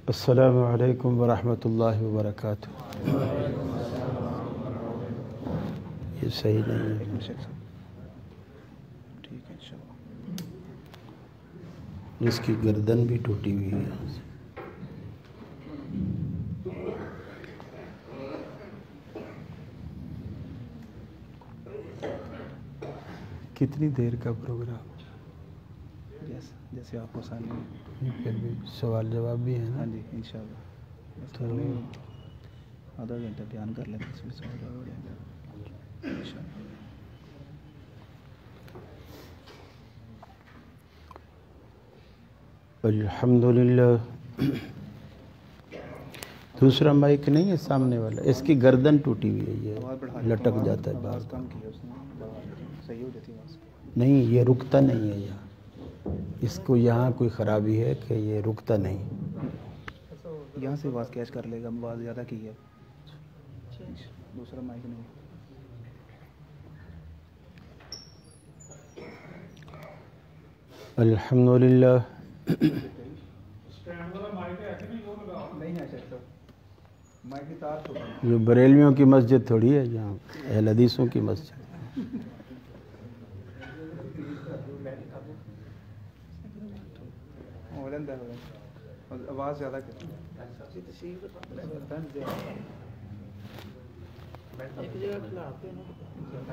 السلام علیکم ورحمۃ اللہ وبرکاتہ۔ یہ صحیح نہیں ہے، ٹھیک ہے انشاءاللہ۔ اس کی گردن بھی ٹوٹی ہوئی ہے۔ کتنی دیر کا پروگرام؟ جیسے آپ کو آسانی ہے، پھر بھی سوال جواب بھی ہے نا؟ ہاں جی انشاءاللہ۔ تو آدھا گھنٹہ بیان کر لیتے ہیں، اس میں سوال جواب ہو جائے گا انشاءاللہ۔ الحمدللہ۔ دوسرا مائک نہیں ہے سامنے والا، اس کی گردن ٹوٹی ہوئی ہے، یہ لٹک جاتا ہے آواز بار کم کی ہے اس نے، صحیح ہو جاتی ہے آواز۔ نہیں، یہ رکتا نہیں ہے یہاں، اس کو یہاں کوئی خرابی ہے کہ یہ رکتا نہیں۔ یہاں سے آواز کیچ کر لے گا، آواز زیادہ کی ہے، دوسرا مائک نہیں۔ الحمدللہ۔ یہ بریلویوں کی مسجد تھوڑی ہے، یہاں اہل حدیثوں کی مسجد۔ آواز زیادہ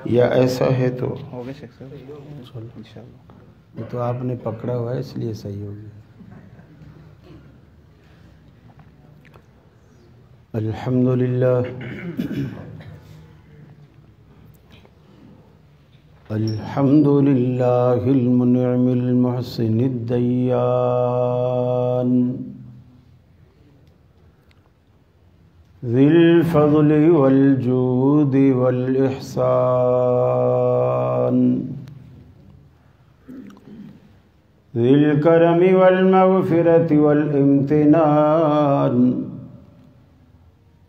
یا ایسا ہے تو ہو گیا شیخ صاحب انشاءاللہ۔ یہ تو آپ نے پکڑا ہوا ہے اس لیے صحیح ہو گیا۔ الحمدللہ۔ الحمدللہ المنعم المحسن الدیان ذی الفضل والجود والإحسان ذی الکرم والمغفرة والامتنان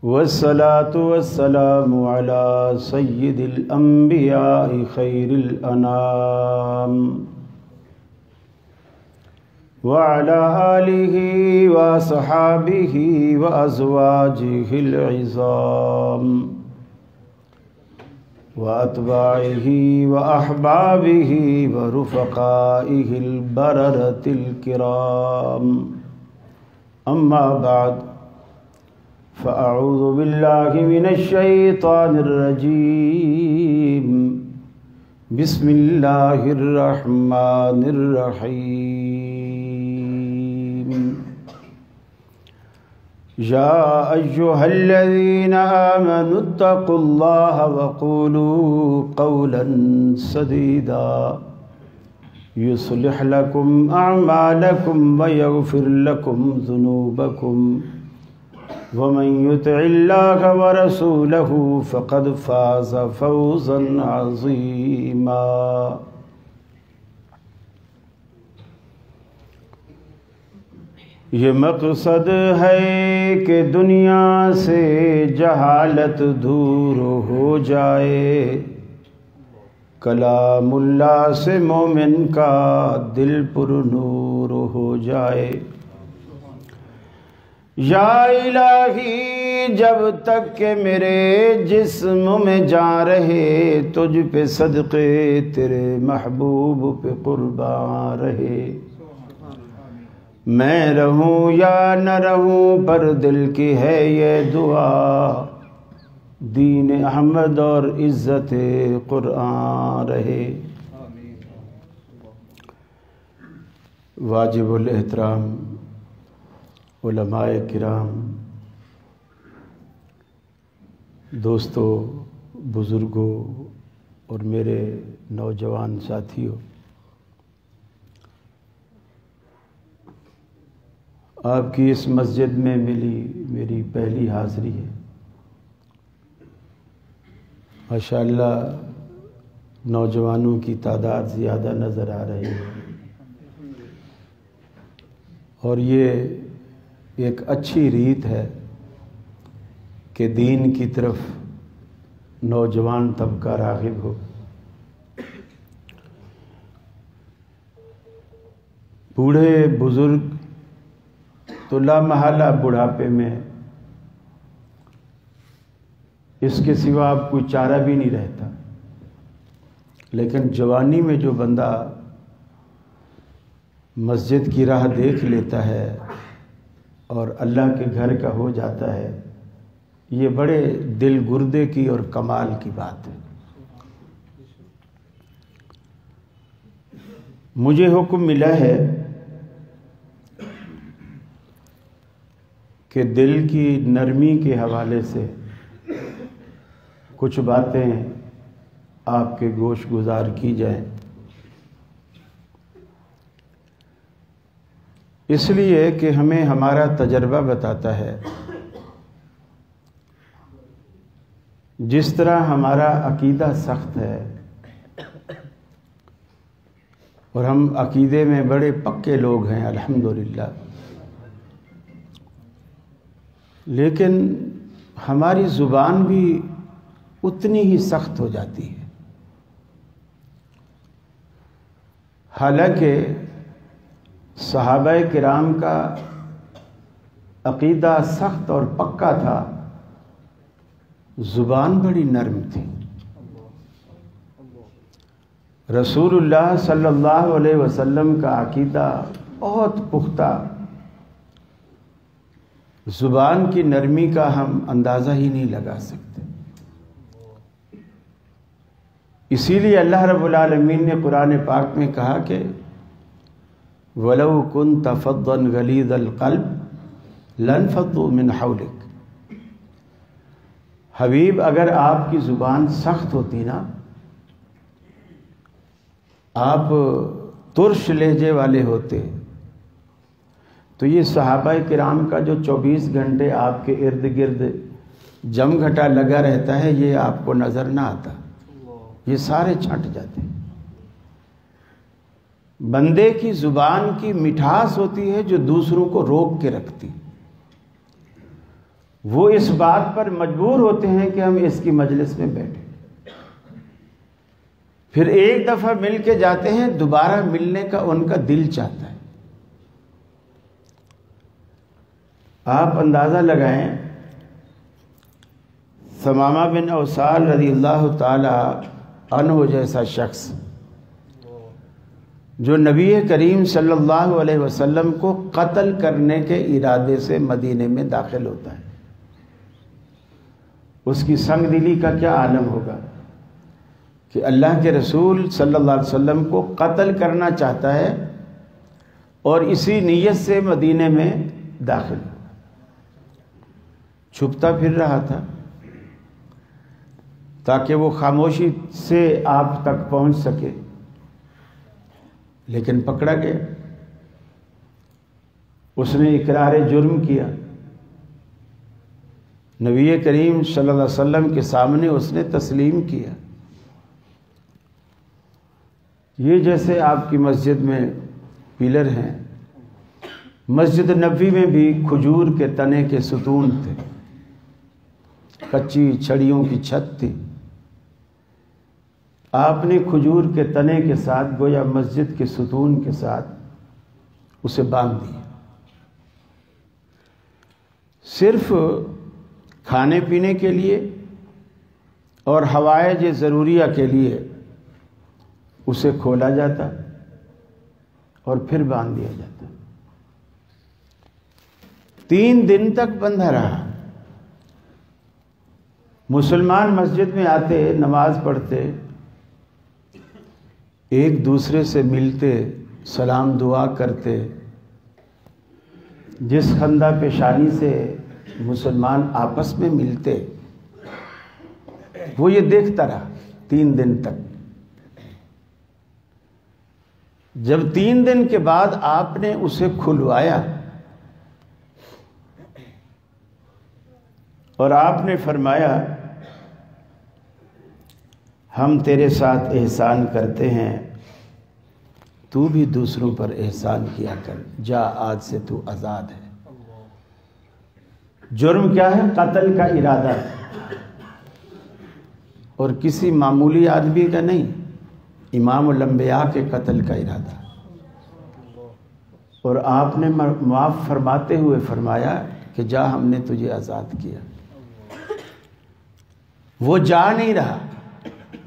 والصلاة والسلام على سید الانبیاء خیر الانام وعلى آلہ وصحابہ وازواجہ العظام واتباعہ واحبابہ ورفقائہ البررۃ الکرام، اما بعد فأعوذ باللہ من الشیطان الرجیم، بسم اللہ الرحمن الرحیم۔ یا ایہا الذین آمنوا اتقوا اللہ وقولوا قولا سدیدا یصلح لکم اعمالکم ویغفر لکم ذنوبکم ومن يطع الله ورسوله فقد فاز فوزا عظيما۔ یہ مقصد ہے کہ دنیا سے جہالت دور ہو جائے، کلام اللہ سے مومن کا دل پر نور ہو جائے۔ یا الہی جب تک کہ میرے جسم میں جان رہے، تجھ پہ صدقے تیرے محبوب پہ قربان رہے۔ میں رہوں یا نہ رہوں پر دل کی ہے یہ دعا، دین احمد اور عزت قرآن رہے۔ واجب الاحترام علماء کرام، دوستو، بزرگوں اور میرے نوجوان ساتھیوں، آپ کی اس مسجد میں میری پہلی حاضری ہے۔ ماشاءاللہ نوجوانوں کی تعداد زیادہ نظر آ رہی ہے، اور یہ ایک اچھی ریت ہے کہ دین کی طرف نوجوان طبقہ راغب ہو۔ بوڑھے بزرگ تو لامحالہ بڑھاپے میں اس کے سوا اب کوئی چارہ بھی نہیں رہتا. لیکن جوانی میں جو بندہ مسجد کی راہ دیکھ لیتا ہے اور اللہ کے گھر کا ہو جاتا ہے، یہ بڑے دل گردے کی اور کمال کی بات ہے. مجھے حکم ملا ہے کہ دل کی نرمی کے حوالے سے کچھ باتیں آپ کے گوش گزار کی جائیں. اس لیے کہ ہمیں ہمارا تجربہ بتاتا ہے جس طرح ہمارا عقیدہ سخت ہے اور ہم عقیدے میں بڑے پکے لوگ ہیں الحمدللہ، لیکن ہماری زبان بھی اتنی ہی سخت ہو جاتی ہے. حالانکہ صحابہ کرام کا عقیدہ سخت اور پکا تھا، زبان بڑی نرم تھی. رسول اللہ صلی اللہ علیہ وسلم کا عقیدہ بہت پختہ، زبان کی نرمی کا ہم اندازہ ہی نہیں لگا سکتے. اسی لیے اللہ رب العالمین نے قرآن پاک میں کہا کہ وَلَوْ كُنْتَ فَضًّا غَلِيظَ الْقَلْبِ لَانفَضُّوا مِنْ حَوْلِكَ. حبیب اگر آپ کی زبان سخت ہوتی نا، آپ ترش لہجے والے ہوتے، تو یہ صحابہ کرام کا جو 24 گھنٹے آپ کے ارد گرد جم گھٹا لگا رہتا ہے، یہ آپ کو نظر نہ آتا، یہ سارے چھٹ جاتے. بندے کی زبان کی مٹھاس ہوتی ہے جو دوسروں کو روک کے رکھتی. وہ اس بات پر مجبور ہوتے ہیں کہ ہم اس کی مجلس میں بیٹھیں، پھر ایک دفعہ مل کے جاتے ہیں، دوبارہ ملنے کا ان کا دل چاہتا ہے. آپ اندازہ لگائیں، ثمامہ بن اوصال رضی اللہ تعالی عنہ جیسا شخص جو نبی کریم صلی اللہ علیہ وسلم کو قتل کرنے کے ارادے سے مدینے میں داخل ہوتا ہے، اس کی سنگ دلی کا کیا عالم ہوگا کہ اللہ کے رسول صلی اللہ علیہ وسلم کو قتل کرنا چاہتا ہے اور اسی نیت سے مدینے میں داخل ہوا. چھپتا پھر رہا تھا تاکہ وہ خاموشی سے آپ تک پہنچ سکے، لیکن پکڑا گیا. اس نے اقرار جرم کیا، نبی کریم صلی اللہ علیہ وسلم کے سامنے اس نے تسلیم کیا. یہ جیسے آپ کی مسجد میں پلر ہیں، مسجد نبوی میں بھی کھجور کے تنے کے ستون تھے، کچی چھڑیوں کی چھت تھی. آپ نے کھجور کے تنے کے ساتھ گویا مسجد کے ستون کے ساتھ اسے باندھ دیا. صرف کھانے پینے کے لیے اور حوائج ضروریہ کے لیے اسے کھولا جاتا اور پھر باندھ دیا جاتا. 3 دن تک بندھا رہا. مسلمان مسجد میں آتے، نماز پڑھتے، ایک دوسرے سے ملتے، سلام دعا کرتے. جس خندہ پیشانی سے مسلمان آپس میں ملتے، وہ یہ دیکھتا رہا 3 دن تک. جب 3 دن کے بعد آپ نے اسے کھلوایا اور آپ نے فرمایا ہم تیرے ساتھ احسان کرتے ہیں، تو بھی دوسروں پر احسان کیا کر، جا آج سے تو آزاد ہے. جرم کیا ہے؟ قتل کا ارادہ، اور کسی معمولی آدمی کا نہیں، امام الانبیاء کے قتل کا ارادہ. اور آپ نے معاف فرماتے ہوئے فرمایا کہ جا ہم نے تجھے آزاد کیا. وہ جا نہیں رہا،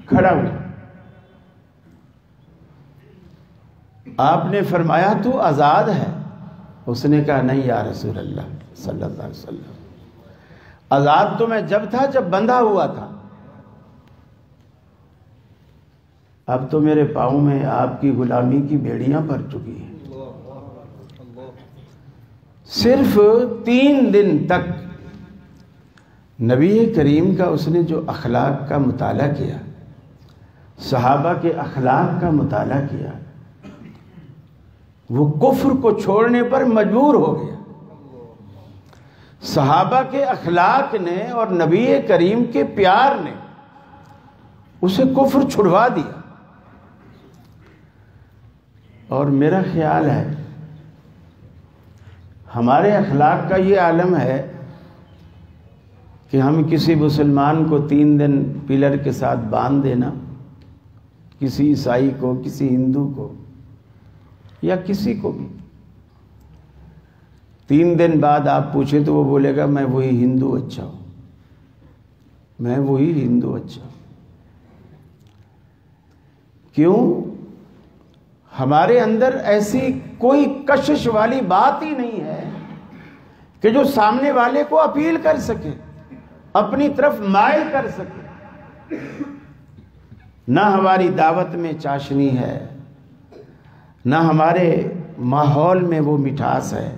کھڑا ہوا. آپ نے فرمایا تو آزاد ہے؟ اس نے کہا نہیں یا رسول اللہ صلی اللہ علیہ وسلم، آزاد تو میں جب تھا جب بندھا ہوا تھا، اب تو میرے پاؤں میں آپ کی غلامی کی بیڑیاں بھر چکی ہیں. صرف 3 دن تک نبی کریم کا اس نے جو اخلاق کا مطالعہ کیا، صحابہ کے اخلاق کا مطالعہ کیا، وہ کفر کو چھوڑنے پر مجبور ہو گیا. صحابہ کے اخلاق نے اور نبی کریم کے پیار نے اسے کفر چھڑوا دیا. اور میرا خیال ہے ہمارے اخلاق کا یہ عالم ہے کہ ہم کسی مسلمان کو 3 دن پلر کے ساتھ باندھ دینا، کسی عیسائی کو، کسی ہندو کو یا کسی کو بھی، 3 دن بعد آپ پوچھیں تو وہ بولے گا میں وہی ہندو اچھا ہوں، میں وہی ہندو اچھا ہوں. کیوں؟ ہمارے اندر ایسی کوئی کشش والی بات ہی نہیں ہے کہ جو سامنے والے کو اپیل کر سکے، اپنی طرف مائل کر سکے. نہ ہماری دعوت میں چاشنی ہے، نہ ہمارے ماحول میں وہ مٹھاس ہے.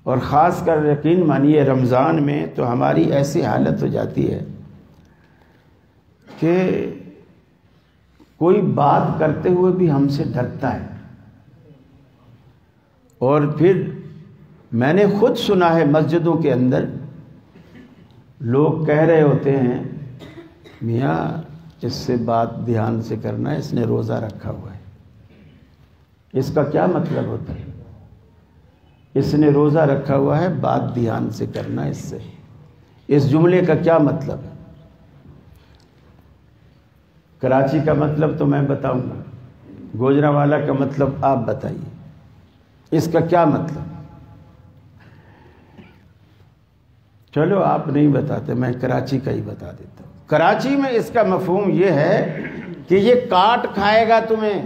اور خاص کر یقین مانیے رمضان میں تو ہماری ایسی حالت ہو جاتی ہے کہ کوئی بات کرتے ہوئے بھی ہم سے ڈرتا ہے. اور پھر میں نے خود سنا ہے مسجدوں کے اندر لوگ کہہ رہے ہوتے ہیں میاں اس سے بات دھیان سے کرنا، اس نے روزہ رکھا ہوا ہے. اس کا کیا مطلب ہوتا ہے؟ اس نے روزہ رکھا ہوا ہے، بات دھیان سے کرنا. اس سے اس جملے کا کیا مطلب ہے؟ کراچی کا مطلب تو میں بتاؤں گا، گوجرانوالہ کا مطلب آپ بتائیے، اس کا کیا مطلب؟ چلو آپ نہیں بتاتے، میں کراچی کا ہی بتا دیتا ہوں. کراچی میں اس کا مفہوم یہ ہے کہ یہ کاٹ کھائے گا تمہیں،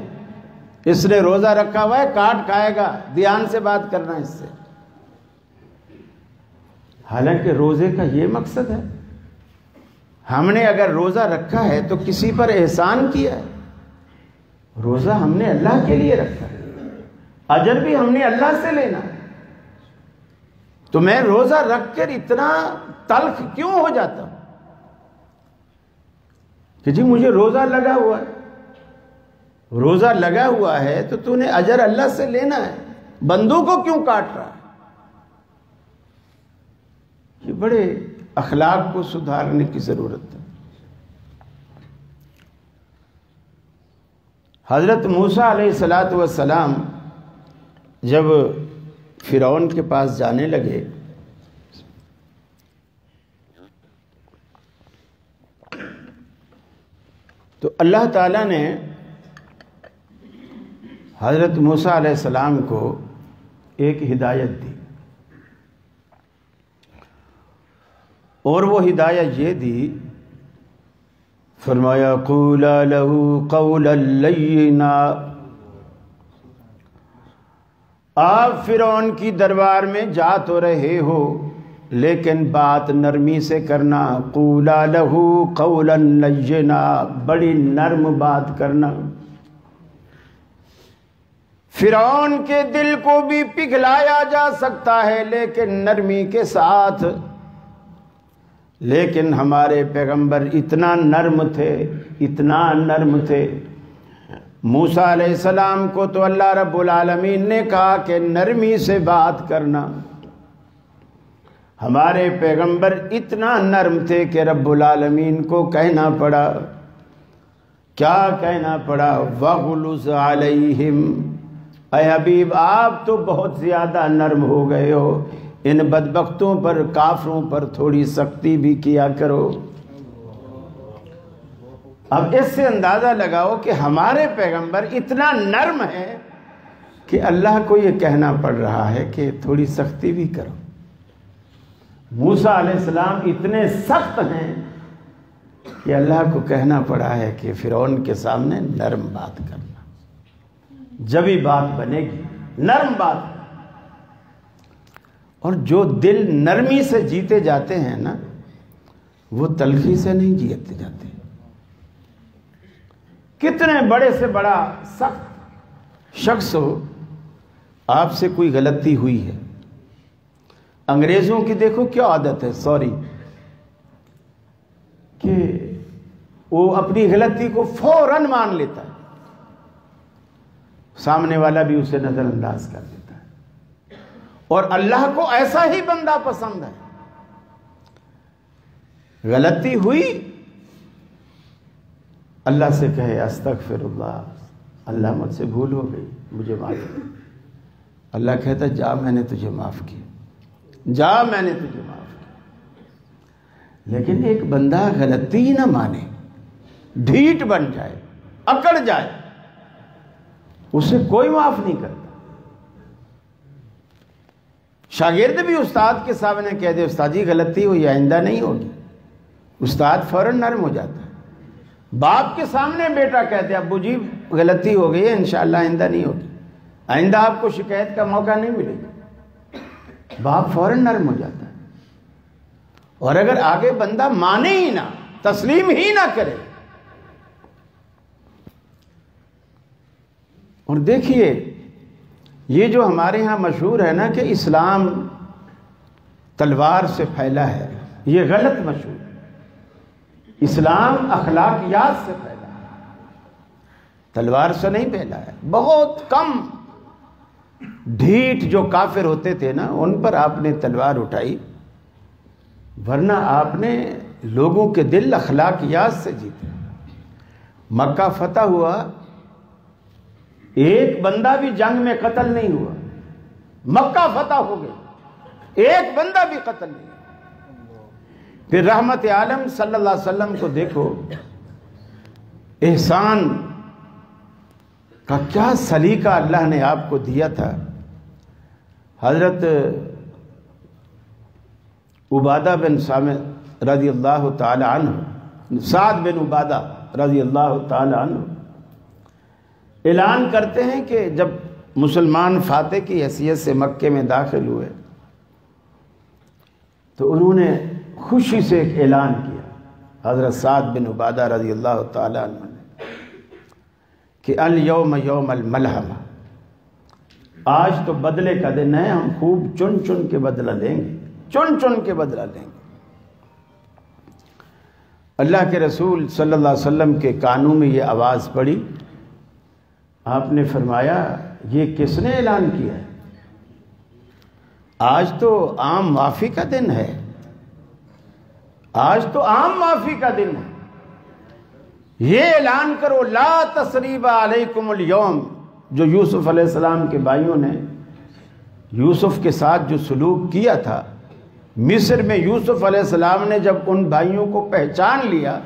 اس نے روزہ رکھا ہوا ہے، کاٹ کھائے گا، دھیان سے بات کرنا اس سے. حالانکہ روزے کا یہ مقصد ہے. ہم نے اگر روزہ رکھا ہے تو کسی پر احسان کیا ہے. روزہ ہم نے اللہ کے لیے رکھا ہے، اجر بھی ہم نے اللہ سے لینا ہے. تو میں روزہ رکھ کر اتنا تلخ کیوں ہو جاتا ہوں کہ جی مجھے روزہ لگا ہوا ہے. روزہ لگا ہوا ہے تو تو نے اجر اللہ سے لینا ہے، بندوں کو کیوں کاٹ رہا ہے؟ یہ بڑے اخلاق کو سدھارنے کی ضرورت ہے. حضرت موسیٰ علیہ السلام جب فرعون کے پاس جانے لگے تو اللہ تعالیٰ نے حضرت موسیٰ علیہ السلام کو ایک ہدایت دی، اور وہ ہدایت یہ دی، فرمایا قولا له قولا لینا. آپ فرعون کی دربار میں جا تو رہے ہو لیکن بات نرمی سے کرنا. قولا له قولا لینا، بڑی نرم بات کرنا. فرعون کے دل کو بھی پگھلایا جا سکتا ہے لیکن نرمی کے ساتھ. لیکن ہمارے پیغمبر اتنا نرم تھے، اتنا نرم تھے. موسیٰ علیہ السلام کو تو اللہ رب العالمین نے کہا کہ نرمی سے بات کرنا. ہمارے پیغمبر اتنا نرم تھے کہ رب العالمین کو کہنا پڑا، کیا کہنا پڑا؟ وَغْلُظْ عَلَيْهِمْ. اے حبیب آپ تو بہت زیادہ نرم ہو گئے ہو، ان بدبختوں پر، کافروں پر تھوڑی سختی بھی کیا کرو. اب اس سے اندازہ لگاؤ کہ ہمارے پیغمبر اتنا نرم ہے کہ اللہ کو یہ کہنا پڑ رہا ہے کہ تھوڑی سختی بھی کرو. موسیٰ علیہ السلام اتنے سخت ہیں کہ اللہ کو کہنا پڑا ہے کہ فرعون کے سامنے نرم بات کرنا، جب ہی بات بنے گی نرم بات. اور جو دل نرمی سے جیتے جاتے ہیں نا، وہ تلخی سے نہیں جیتے جاتے. کتنے بڑے سے بڑا سخت شخص ہو، آپ سے کوئی غلطی ہوئی ہے، انگریزوں کی دیکھو کیا عادت ہے، سوری، کہ وہ اپنی غلطی کو فوراً مان لیتا ہے، سامنے والا بھی اسے نظر انداز کر دیتا ہے. اور اللہ کو ایسا ہی بندہ پسند ہے. غلطی ہوئی، اللہ سے کہے استغفر اللہ، اللہ مجھ سے بھول ہو گئی، مجھے معاف کر. اللہ کہتا جا میں نے تجھے معاف کیا، جا میں نے تجھے معاف کیا. لیکن ایک بندہ غلطی ہی نہ مانے، ڈھیٹ بن جائے، اکڑ جائے، اسے کوئی معاف نہیں کرتا. شاگرد بھی استاد کے سامنے کہہ دے استاد جی غلطی ہوئی، آئندہ نہیں ہوگی، استاد فوراً نرم ہو جاتا ہے. باپ کے سامنے بیٹا کہتے ابو جی غلطی ہو گئی ہے، انشاءاللہ آئندہ نہیں ہوگی، آئندہ آپ کو شکایت کا موقع نہیں ملے گا، باپ فوراً نرم ہو جاتا ہے. اور اگر آگے بندہ مانے ہی نہ، تسلیم ہی نہ کرے. اور دیکھیے یہ جو ہمارے ہاں مشہور ہے نا کہ اسلام تلوار سے پھیلا ہے، یہ غلط مشہور. اسلام اخلاقیات سے پھیلا ہے، تلوار سے نہیں پھیلا ہے. بہت کم ڈھیٹ جو کافر ہوتے تھے نا، ان پر آپ نے تلوار اٹھائی، ورنہ آپ نے لوگوں کے دل اخلاقیات سے جیتے. مکہ فتح ہوا، ایک بندہ بھی جنگ میں قتل نہیں ہوا. مکہ فتح ہو گئی، ایک بندہ بھی قتل نہیں ہوا. پھر رحمت عالم صلی اللہ علیہ وسلم کو دیکھو، احسان کا کیا سلیقہ اللہ نے آپ کو دیا تھا. حضرت عبادہ بن صامت رضی اللہ تعالی عنہ، سعد بن عبادہ رضی اللہ تعالی عنہ اعلان کرتے ہیں کہ جب مسلمان فاتح کی حیثیت سے مکے میں داخل ہوئے تو انہوں نے خوشی سے ایک اعلان کیا، حضرت سعد بن عبادہ رضی اللہ تعالی عنہ نے، کہ الیوم یوم الملحمہ، آج تو بدلے کا دن ہے، ہم خوب چن چن کے بدلہ لیں گے، چن چن کے بدلہ لیں گے. اللہ کے رسول صلی اللہ علیہ وسلم کے کانوں میں یہ آواز پڑی. آپ نے فرمایا یہ کس نے اعلان کیا ہے؟ آج تو عام معافی کا دن ہے، آج تو عام معافی کا دن ہے. یہ اعلان کرو لا تثریب علیکم اليوم. جو یوسف علیہ السلام کے بھائیوں نے یوسف کے ساتھ جو سلوک کیا تھا مصر میں، یوسف علیہ السلام نے جب ان بھائیوں کو پہچان لیا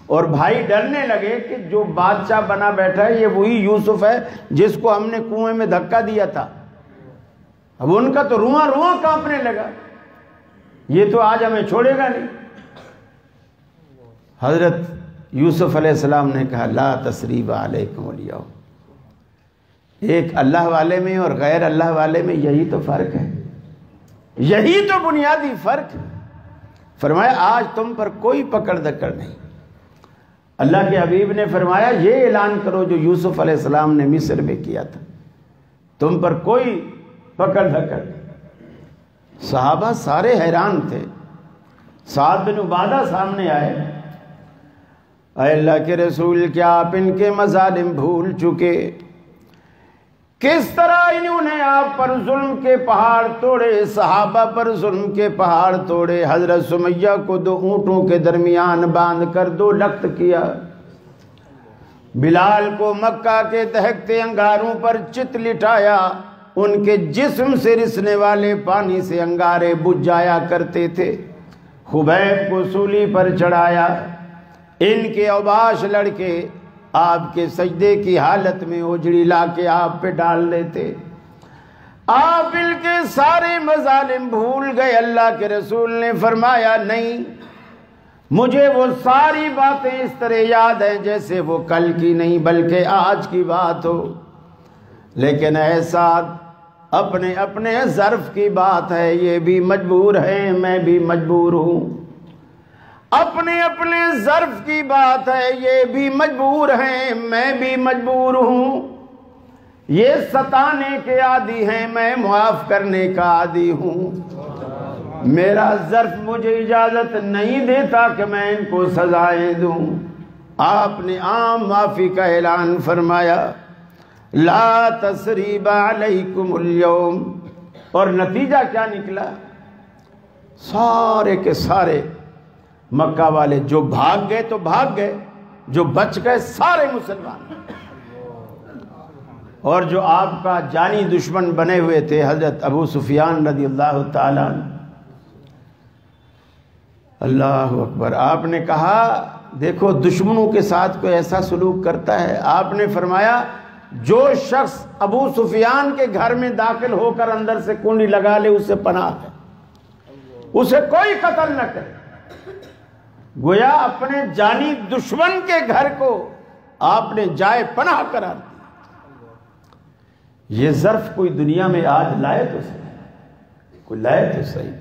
اور بھائی ڈرنے لگے کہ جو بادشاہ بنا بیٹھا ہے یہ وہی یوسف ہے جس کو ہم نے کنویں میں دھکا دیا تھا. اب ان کا تو رواں رواں کانپنے لگا، یہ تو آج ہمیں چھوڑے گا نہیں. حضرت یوسف علیہ السلام نے کہا لا تثریب علیکم اليوم. ایک اللہ والے میں اور غیر اللہ والے میں یہی تو فرق ہے، یہی تو بنیادی فرق ہے. فرمایا آج تم پر کوئی پکڑ دکڑ نہیں. اللہ کے حبیب نے فرمایا یہ اعلان کرو جو یوسف علیہ السلام نے مصر میں کیا تھا، تم پر کوئی پکڑ دکڑ نہیں. صحابہ سارے حیران تھے. سعد بن عبادہ سامنے آئے، اے اللہ کے رسول کیا آپ ان کے مظالم بھول چکے؟ کس طرح انہوں نے آپ پر ظلم کے پہاڑ توڑے، صحابہ پر ظلم کے پہاڑ توڑے. حضرت سمیہ کو 2 اونٹوں کے درمیان باندھ کر 2 لخت کیا. بلال کو مکہ کے دہکتے انگاروں پر چت لٹایا. ان کے جسم سے رسنے والے پانی سے انگارے بجھ جایا کرتے تھے. خبیب کو سولی پر چڑھایا. ان کے اوباش لڑکے آپ کے سجدے کی حالت میں اجڑی لا کے آپ پہ ڈال دیتے، آپ ان کے سارے مظالم بھول گئے۔ اللہ کے رسول نے فرمایا نہیں، مجھے وہ ساری باتیں اس طرح یاد ہیں جیسے وہ کل کی نہیں بلکہ آج کی بات ہو، لیکن ایسا اپنے اپنے ظرف کی بات ہے، یہ بھی مجبور ہیں میں بھی مجبور ہوں، اپنے اپنے ظرف کی بات ہے، یہ بھی مجبور ہیں میں بھی مجبور ہوں، یہ ستانے کے عادی ہیں میں معاف کرنے کا عادی ہوں، میرا ظرف مجھے اجازت نہیں دیتا کہ میں ان کو سزائیں دوں۔ آپ نے عام معافی کا اعلان فرمایا، لا تثریب علیکم اليوم، اور نتیجہ کیا نکلا؟ سارے کے سارے مکہ والے جو بھاگ گئے تو بھاگ گئے، جو بچ گئے سارے مسلمان، اور جو آپ کا جانی دشمن بنے ہوئے تھے حضرت ابو سفیان رضی اللہ تعالیٰ عنہ، اللہ اکبر، آپ نے کہا دیکھو دشمنوں کے ساتھ کوئی ایسا سلوک کرتا ہے، آپ نے فرمایا جو شخص ابو سفیان کے گھر میں داخل ہو کر اندر سے کنڈی لگا لے اسے پناہ ہے، اسے کوئی قتل نہ کرے۔ گویا اپنے جانی دشمن کے گھر کو آپ نے جائے پناہ قرار دیا۔ یہ ظرف کوئی دنیا میں آج لائے تو صحیح، کوئی لائے تو صحیح۔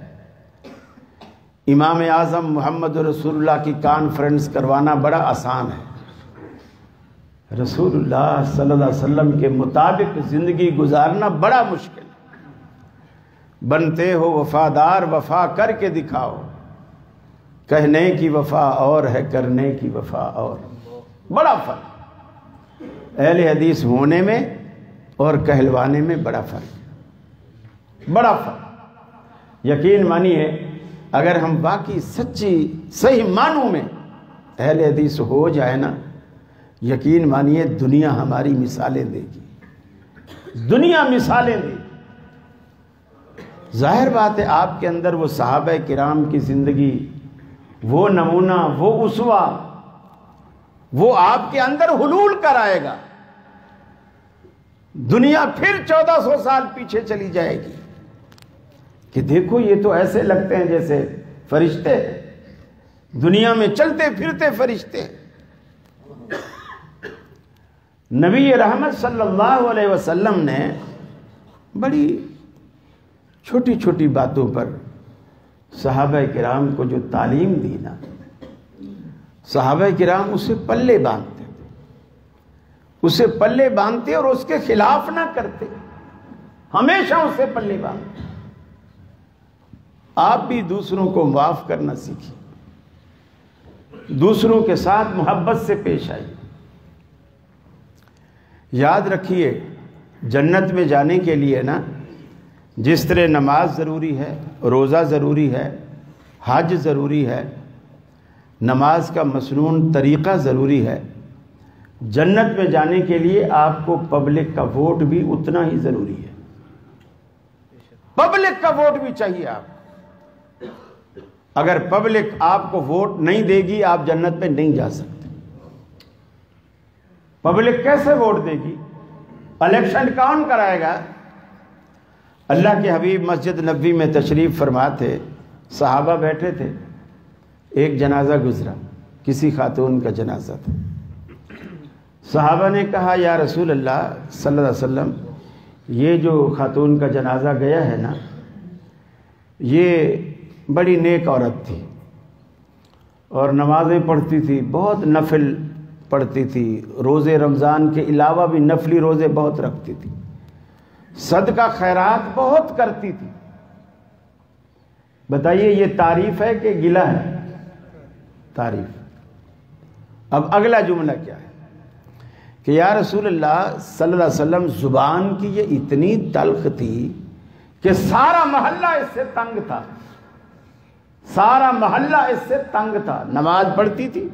امام اعظم محمد رسول اللہ کی کانفرنس کروانا بڑا آسان ہے، رسول اللہ صلی اللہ علیہ وسلم کے مطابق زندگی گزارنا بڑا مشکل ہے۔ بنتے ہو وفادار، وفا کر کے دکھاؤ، کہنے کی وفا اور ہے کرنے کی وفا اور، بڑا فرق اہل حدیث ہونے میں اور کہلوانے میں، بڑا فرق، بڑا فرق۔ یقین مانیے اگر ہم باقی سچی صحیح معنوں میں اہل حدیث ہو جائے نا، یقین مانیے دنیا ہماری مثالیں دے گی، دنیا مثالیں دے گی۔ ظاہر بات ہے آپ کے اندر وہ صحابہ کرام کی زندگی، وہ نمونہ، وہ اسوہ، وہ آپ کے اندر حلول کر آئے گا، دنیا پھر 1400 سال پیچھے چلی جائے گی کہ دیکھو یہ تو ایسے لگتے ہیں جیسے فرشتے، دنیا میں چلتے پھرتے فرشتے۔ نبی رحمت صلی اللہ علیہ وسلم نے بڑی چھوٹی چھوٹی باتوں پر صحابہ کرام کو جو تعلیم دی نا، صحابہ کرام اسے پلے باندھتے تھے، اسے پلے باندھتے اور اس کے خلاف نہ کرتے، ہمیشہ اسے پلے باندھتے۔ آپ بھی دوسروں کو معاف کرنا سیکھیں، دوسروں کے ساتھ محبت سے پیش آئیے۔ یاد رکھیے جنت میں جانے کے لیے نا، جس طرح نماز ضروری ہے، روزہ ضروری ہے، حج ضروری ہے، نماز کا مسنون طریقہ ضروری ہے، جنت میں جانے کے لیے آپ کو پبلک کا ووٹ بھی اتنا ہی ضروری ہے۔ پبلک کا ووٹ بھی چاہیے آپ کو۔ اگر پبلک آپ کو ووٹ نہیں دے گی آپ جنت میں نہیں جا سکتے۔ پبلک کیسے ووٹ دے گی؟ الیکشن کون کرائے گا؟ اللہ کے حبیب مسجد نبوی میں تشریف فرما تھے، صحابہ بیٹھے تھے، ایک جنازہ گزرا، کسی خاتون کا جنازہ تھا۔ صحابہ نے کہا یا رسول اللہ صلی اللہ علیہ وسلم، یہ جو خاتون کا جنازہ گیا ہے نا، یہ بڑی نیک عورت تھی اور نمازیں پڑھتی تھی، بہت نفل پڑھتی تھی، روزے رمضان کے علاوہ بھی نفلی روزے بہت رکھتی تھی، صدقہ خیرات بہت کرتی تھی۔ بتائیے یہ تعریف ہے کہ گلہ ہے؟ تعریف۔ اب اگلا جملہ کیا ہے کہ یا رسول اللہ صلی اللہ علیہ وسلم، زبان کی یہ اتنی تلخ تھی کہ سارا محلہ اس سے تنگ تھا، سارا محلہ اس سے تنگ تھا۔ نماز پڑھتی تھی،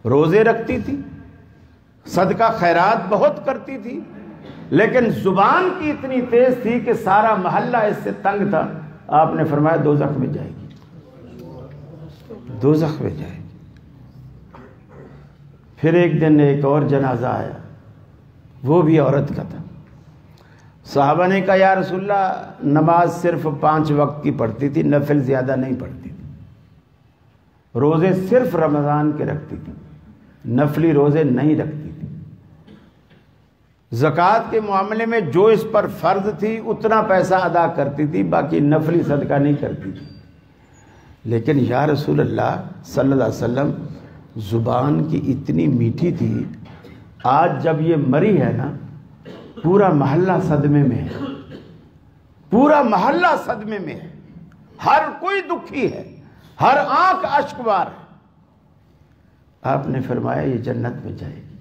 روزے رکھتی تھی، صدقہ خیرات بہت کرتی تھی، لیکن زبان کی اتنی تیز تھی کہ سارا محلہ اس سے تنگ تھا۔ آپ نے فرمایا دوزخ میں جائے گی، دوزخ میں جائے گی۔ پھر ایک دن ایک اور جنازہ آیا، وہ بھی عورت کا تھا۔ صحابہ نے کہا یا رسول اللہ نماز صرف 5 وقت کی پڑھتی تھی، نفل زیادہ نہیں پڑھتی تھی، روزے صرف رمضان کے رکھتی تھی، نفلی روزے نہیں رکھتی تھی، زکوٰۃ کے معاملے میں جو اس پر فرض تھی اتنا پیسہ ادا کرتی تھی، باقی نفلی صدقہ نہیں کرتی تھی۔ لیکن یا رسول اللہ صلی اللہ علیہ وسلم زبان کی اتنی میٹھی تھی، آج جب یہ مری ہے نا پورا محلہ صدمے میں ہے، پورا محلہ صدمے میں ہے، ہر کوئی دکھی ہے، ہر آنکھ اشکبار ہے۔ آپ نے فرمایا یہ جنت میں جائے گی۔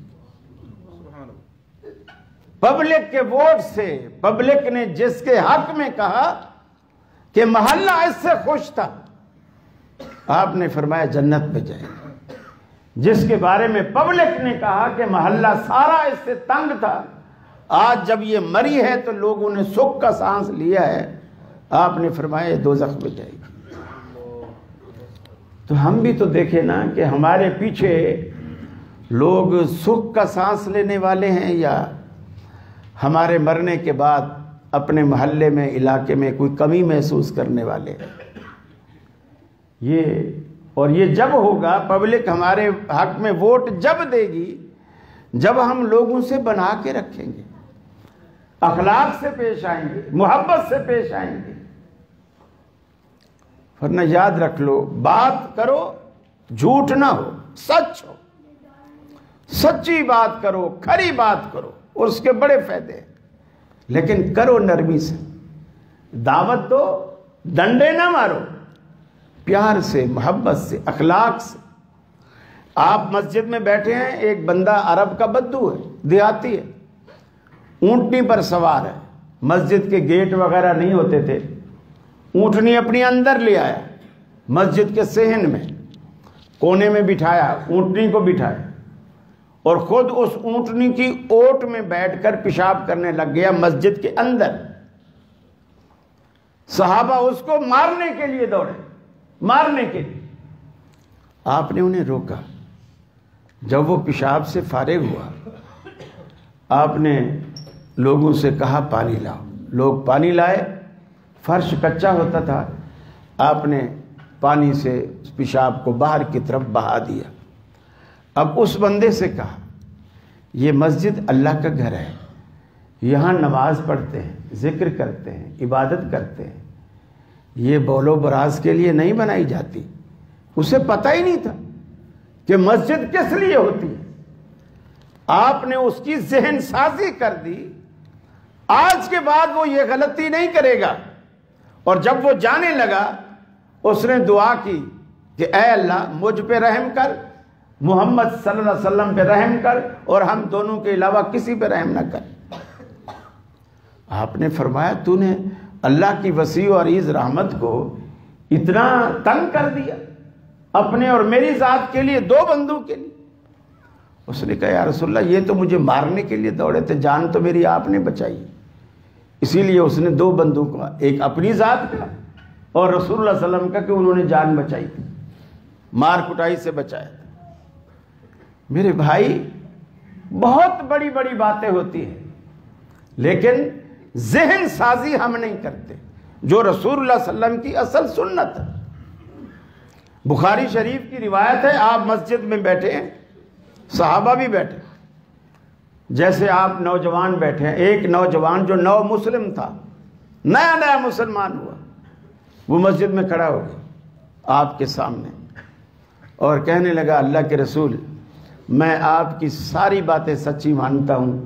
پبلک کے ووٹ سے، پبلک نے جس کے حق میں کہا کہ محلہ اس سے خوش تھا، آپ نے فرمایا جنت میں جائے گی۔ جس کے بارے میں پبلک نے کہا کہ محلہ سارا اس سے تنگ تھا، آج جب یہ مری ہے تو لوگوں نے سکھ کا سانس لیا ہے، آپ نے فرمایا یہ دوزخ میں جائے گی۔ تو ہم بھی تو دیکھیں نا کہ ہمارے پیچھے لوگ سکھ کا سانس لینے والے ہیں یا ہمارے مرنے کے بعد اپنے محلے میں، علاقے میں کوئی کمی محسوس کرنے والے ہیں۔ اور یہ جب ہوگا، پبلک ہمارے حق میں ووٹ جب دے گی جب ہم لوگوں سے بنا کے رکھیں گے، اخلاق سے پیش آئیں گے، محبت سے پیش آئیں گے۔ ورنہ یاد رکھ لو، بات کرو جھوٹ نہ ہو، سچ ہو، سچی بات کرو، کھری بات کرو، اور اس کے بڑے فائدے ہیں، لیکن کرو نرمی سے، دعوت دو، ڈنڈے نہ مارو، پیار سے، محبت سے، اخلاق سے۔ آپ مسجد میں بیٹھے ہیں، ایک بندہ عرب کا بدو ہے، دیہاتی ہے، اونٹنی پر سوار ہے، مسجد کے گیٹ وغیرہ نہیں ہوتے تھے، اونٹنی اپنی اندر لے آیا، مسجد کے صحن میں کونے میں بٹھایا، اونٹنی کو بٹھایا، اور خود اس اونٹنی کی اوٹ میں بیٹھ کر پیشاب کرنے لگ گیا مسجد کے اندر۔ صحابہ اس کو مارنے کے لیے دوڑے، مارنے کے لیے۔ آپ نے انہیں روکا۔ جب وہ پیشاب سے فارغ ہوا، آپ نے لوگوں سے کہا پانی لاؤ۔ لوگ پانی لائے، فرش کچا ہوتا تھا، آپ نے پانی سے پیشاب کو باہر کی طرف بہا دیا۔ اب اس بندے سے کہا یہ مسجد اللہ کا گھر ہے، یہاں نماز پڑھتے ہیں، ذکر کرتے ہیں، عبادت کرتے ہیں، یہ بول و براز کے لیے نہیں بنائی جاتی۔ اسے پتہ ہی نہیں تھا کہ مسجد کس لیے ہوتی ہے، آپ نے اس کی ذہن سازی کر دی۔ آج کے بعد وہ یہ غلطی نہیں کرے گا۔ اور جب وہ جانے لگا، اس نے دعا کی کہ اے اللہ مجھ پہ رحم کر، محمد صلی اللہ علیہ وسلم پہ رحم کر، اور ہم دونوں کے علاوہ کسی پہ رحم نہ کر۔ آپ نے فرمایا تو نے اللہ کی وسیع و عریض رحمت کو اتنا تنگ کر دیا، اپنے اور میری ذات کے لیے، 2 بندوں کے لیے۔ اس نے کہا یا رسول اللہ یہ تو مجھے مارنے کے لیے دوڑے تھے، جان تو میری آپ نے بچائی، اسی لیے اس نے 2 بندوں کا، ایک اپنی ذات کا اور رسول اللہ صلی اللہ علیہ وسلم کا، کہ انہوں نے جان بچائی تھی، مار کٹائی سے بچایا تھا۔ میرے بھائی بہت بڑی بڑی باتیں ہوتی ہیں، لیکن ذہن سازی ہم نہیں کرتے، جو رسول اللہ صلی اللہ علیہ وسلم کی اصل سنت ہے۔ بخاری شریف کی روایت ہے، آپ مسجد میں بیٹھے ہیں، صحابہ بھی بیٹھے، جیسے آپ نوجوان بیٹھے ہیں، ایک نوجوان جو نو مسلم تھا، نیا نیا مسلمان ہوا، وہ مسجد میں کھڑا ہو گیا آپ کے سامنے اور کہنے لگا اللہ کے رسول میں آپ کی ساری باتیں سچی مانتا ہوں،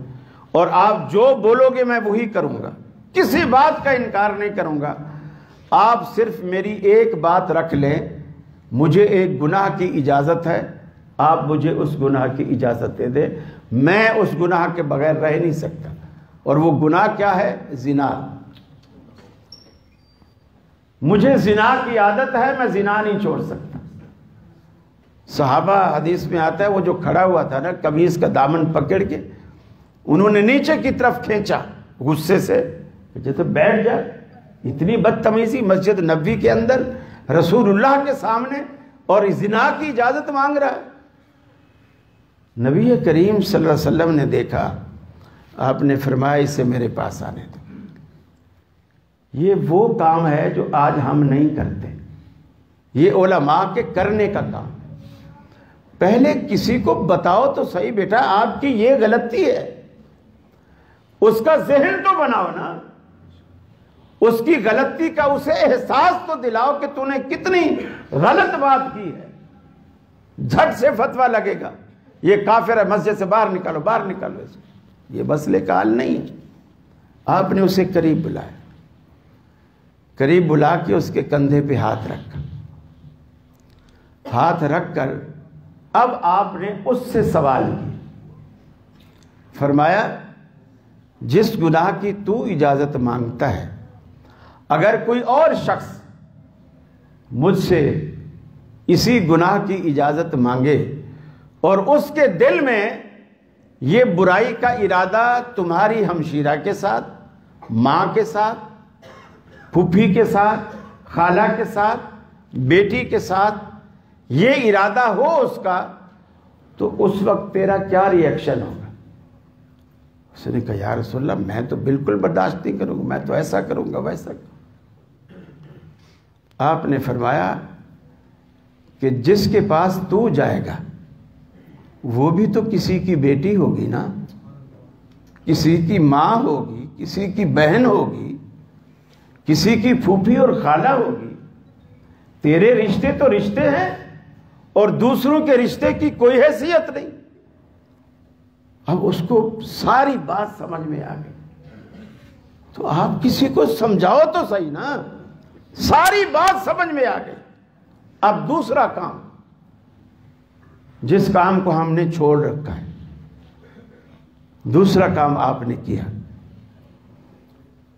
اور آپ جو بولو گے میں وہی کروں گا، کسی بات کا انکار نہیں کروں گا، آپ صرف میری ایک بات رکھ لیں، مجھے ایک گناہ کی اجازت ہے، آپ مجھے اس گناہ کی اجازت دے دیں، میں اس گناہ کے بغیر رہ نہیں سکتا۔ اور وہ گناہ کیا ہے؟ زنا۔ مجھے زنا کی عادت ہے، میں زنا نہیں چھوڑ سکتا۔ صحابہ حدیث میں آتا ہے وہ جو کھڑا ہوا تھا نا، قمیص کا دامن پکڑ کے انہوں نے نیچے کی طرف کھینچا غصے سے، کہ تو بیٹھ جا، اتنی بدتمیزی مسجد نبوی کے اندر رسول اللہ کے سامنے، اور زنا کی اجازت مانگ رہا ہے۔ نبی کریم صلی اللہ علیہ وسلم نے دیکھا، آپ نے فرمایا اسے میرے پاس آنے دو۔ یہ وہ کام ہے جو آج ہم نہیں کرتے، یہ علماء کے کرنے کا کام۔ پہلے کسی کو بتاؤ تو صحیح بیٹا آپ کی یہ غلطی ہے، اس کا ذہن تو بناؤ نا، اس کی غلطی کا اسے احساس تو دلاؤ کہ تو نے کتنی غلط بات کی ہے۔ جھٹ سے فتویٰ لگے گا یہ کافر ہے، مسجد سے باہر نکالو، باہر نکالو اسے، یہ مسئلے کا حل نہیں ہے۔ آپ نے اسے قریب بلایا، قریب بلا کے اس کے کندھے پہ ہاتھ رکھا، ہاتھ رکھ کر اب آپ نے اس سے سوال کیا، فرمایا جس گناہ کی تو اجازت مانگتا ہے، اگر کوئی اور شخص مجھ سے اسی گناہ کی اجازت مانگے اور اس کے دل میں یہ برائی کا ارادہ تمہاری ہمشیرہ کے ساتھ، ماں کے ساتھ، پھوپھی کے ساتھ، خالہ کے ساتھ، بیٹی کے ساتھ یہ ارادہ ہو اس کا، تو اس وقت تیرا کیا ری ایکشن ہوگا؟ اس نے کہا یا رسول اللہ میں تو بالکل برداشت نہیں کروں گا، میں تو ایسا کروں گا ویسا کروں گا۔ آپ نے فرمایا کہ جس کے پاس تو جائے گا وہ بھی تو کسی کی بیٹی ہوگی نا، کسی کی ماں ہوگی، کسی کی بہن ہوگی، کسی کی پھوپھی اور خالہ ہوگی۔ تیرے رشتے تو رشتے ہیں اور دوسروں کے رشتے کی کوئی حیثیت نہیں۔ اب اس کو ساری بات سمجھ میں آ گئی۔ تو آپ کسی کو سمجھاؤ تو صحیح نا، ساری بات سمجھ میں آ گئی۔ اب دوسرا کام، جس کام کو ہم نے چھوڑ رکھا ہے، دوسرا کام آپ نے کیا،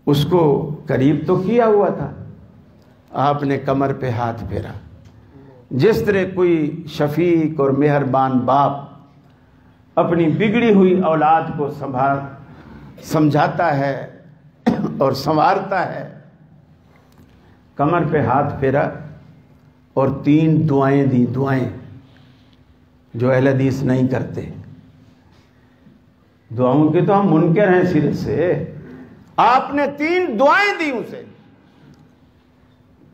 اس کو قریب تو کیا ہوا تھا، آپ نے کمر پہ ہاتھ پھیرا۔ جس طرح کوئی شفیق اور مہربان باپ اپنی بگڑی ہوئی اولاد کو سمجھاتا ہے اور سنوارتا ہے، کمر پہ ہاتھ پھیرا اور 3 دعائیں دی، دعائیں جو اہل حدیث نہیں کرتے۔ دعاؤں کے تو ہم منکر ہیں سیرت سے، آپ نے 3 دعائیں دی اسے۔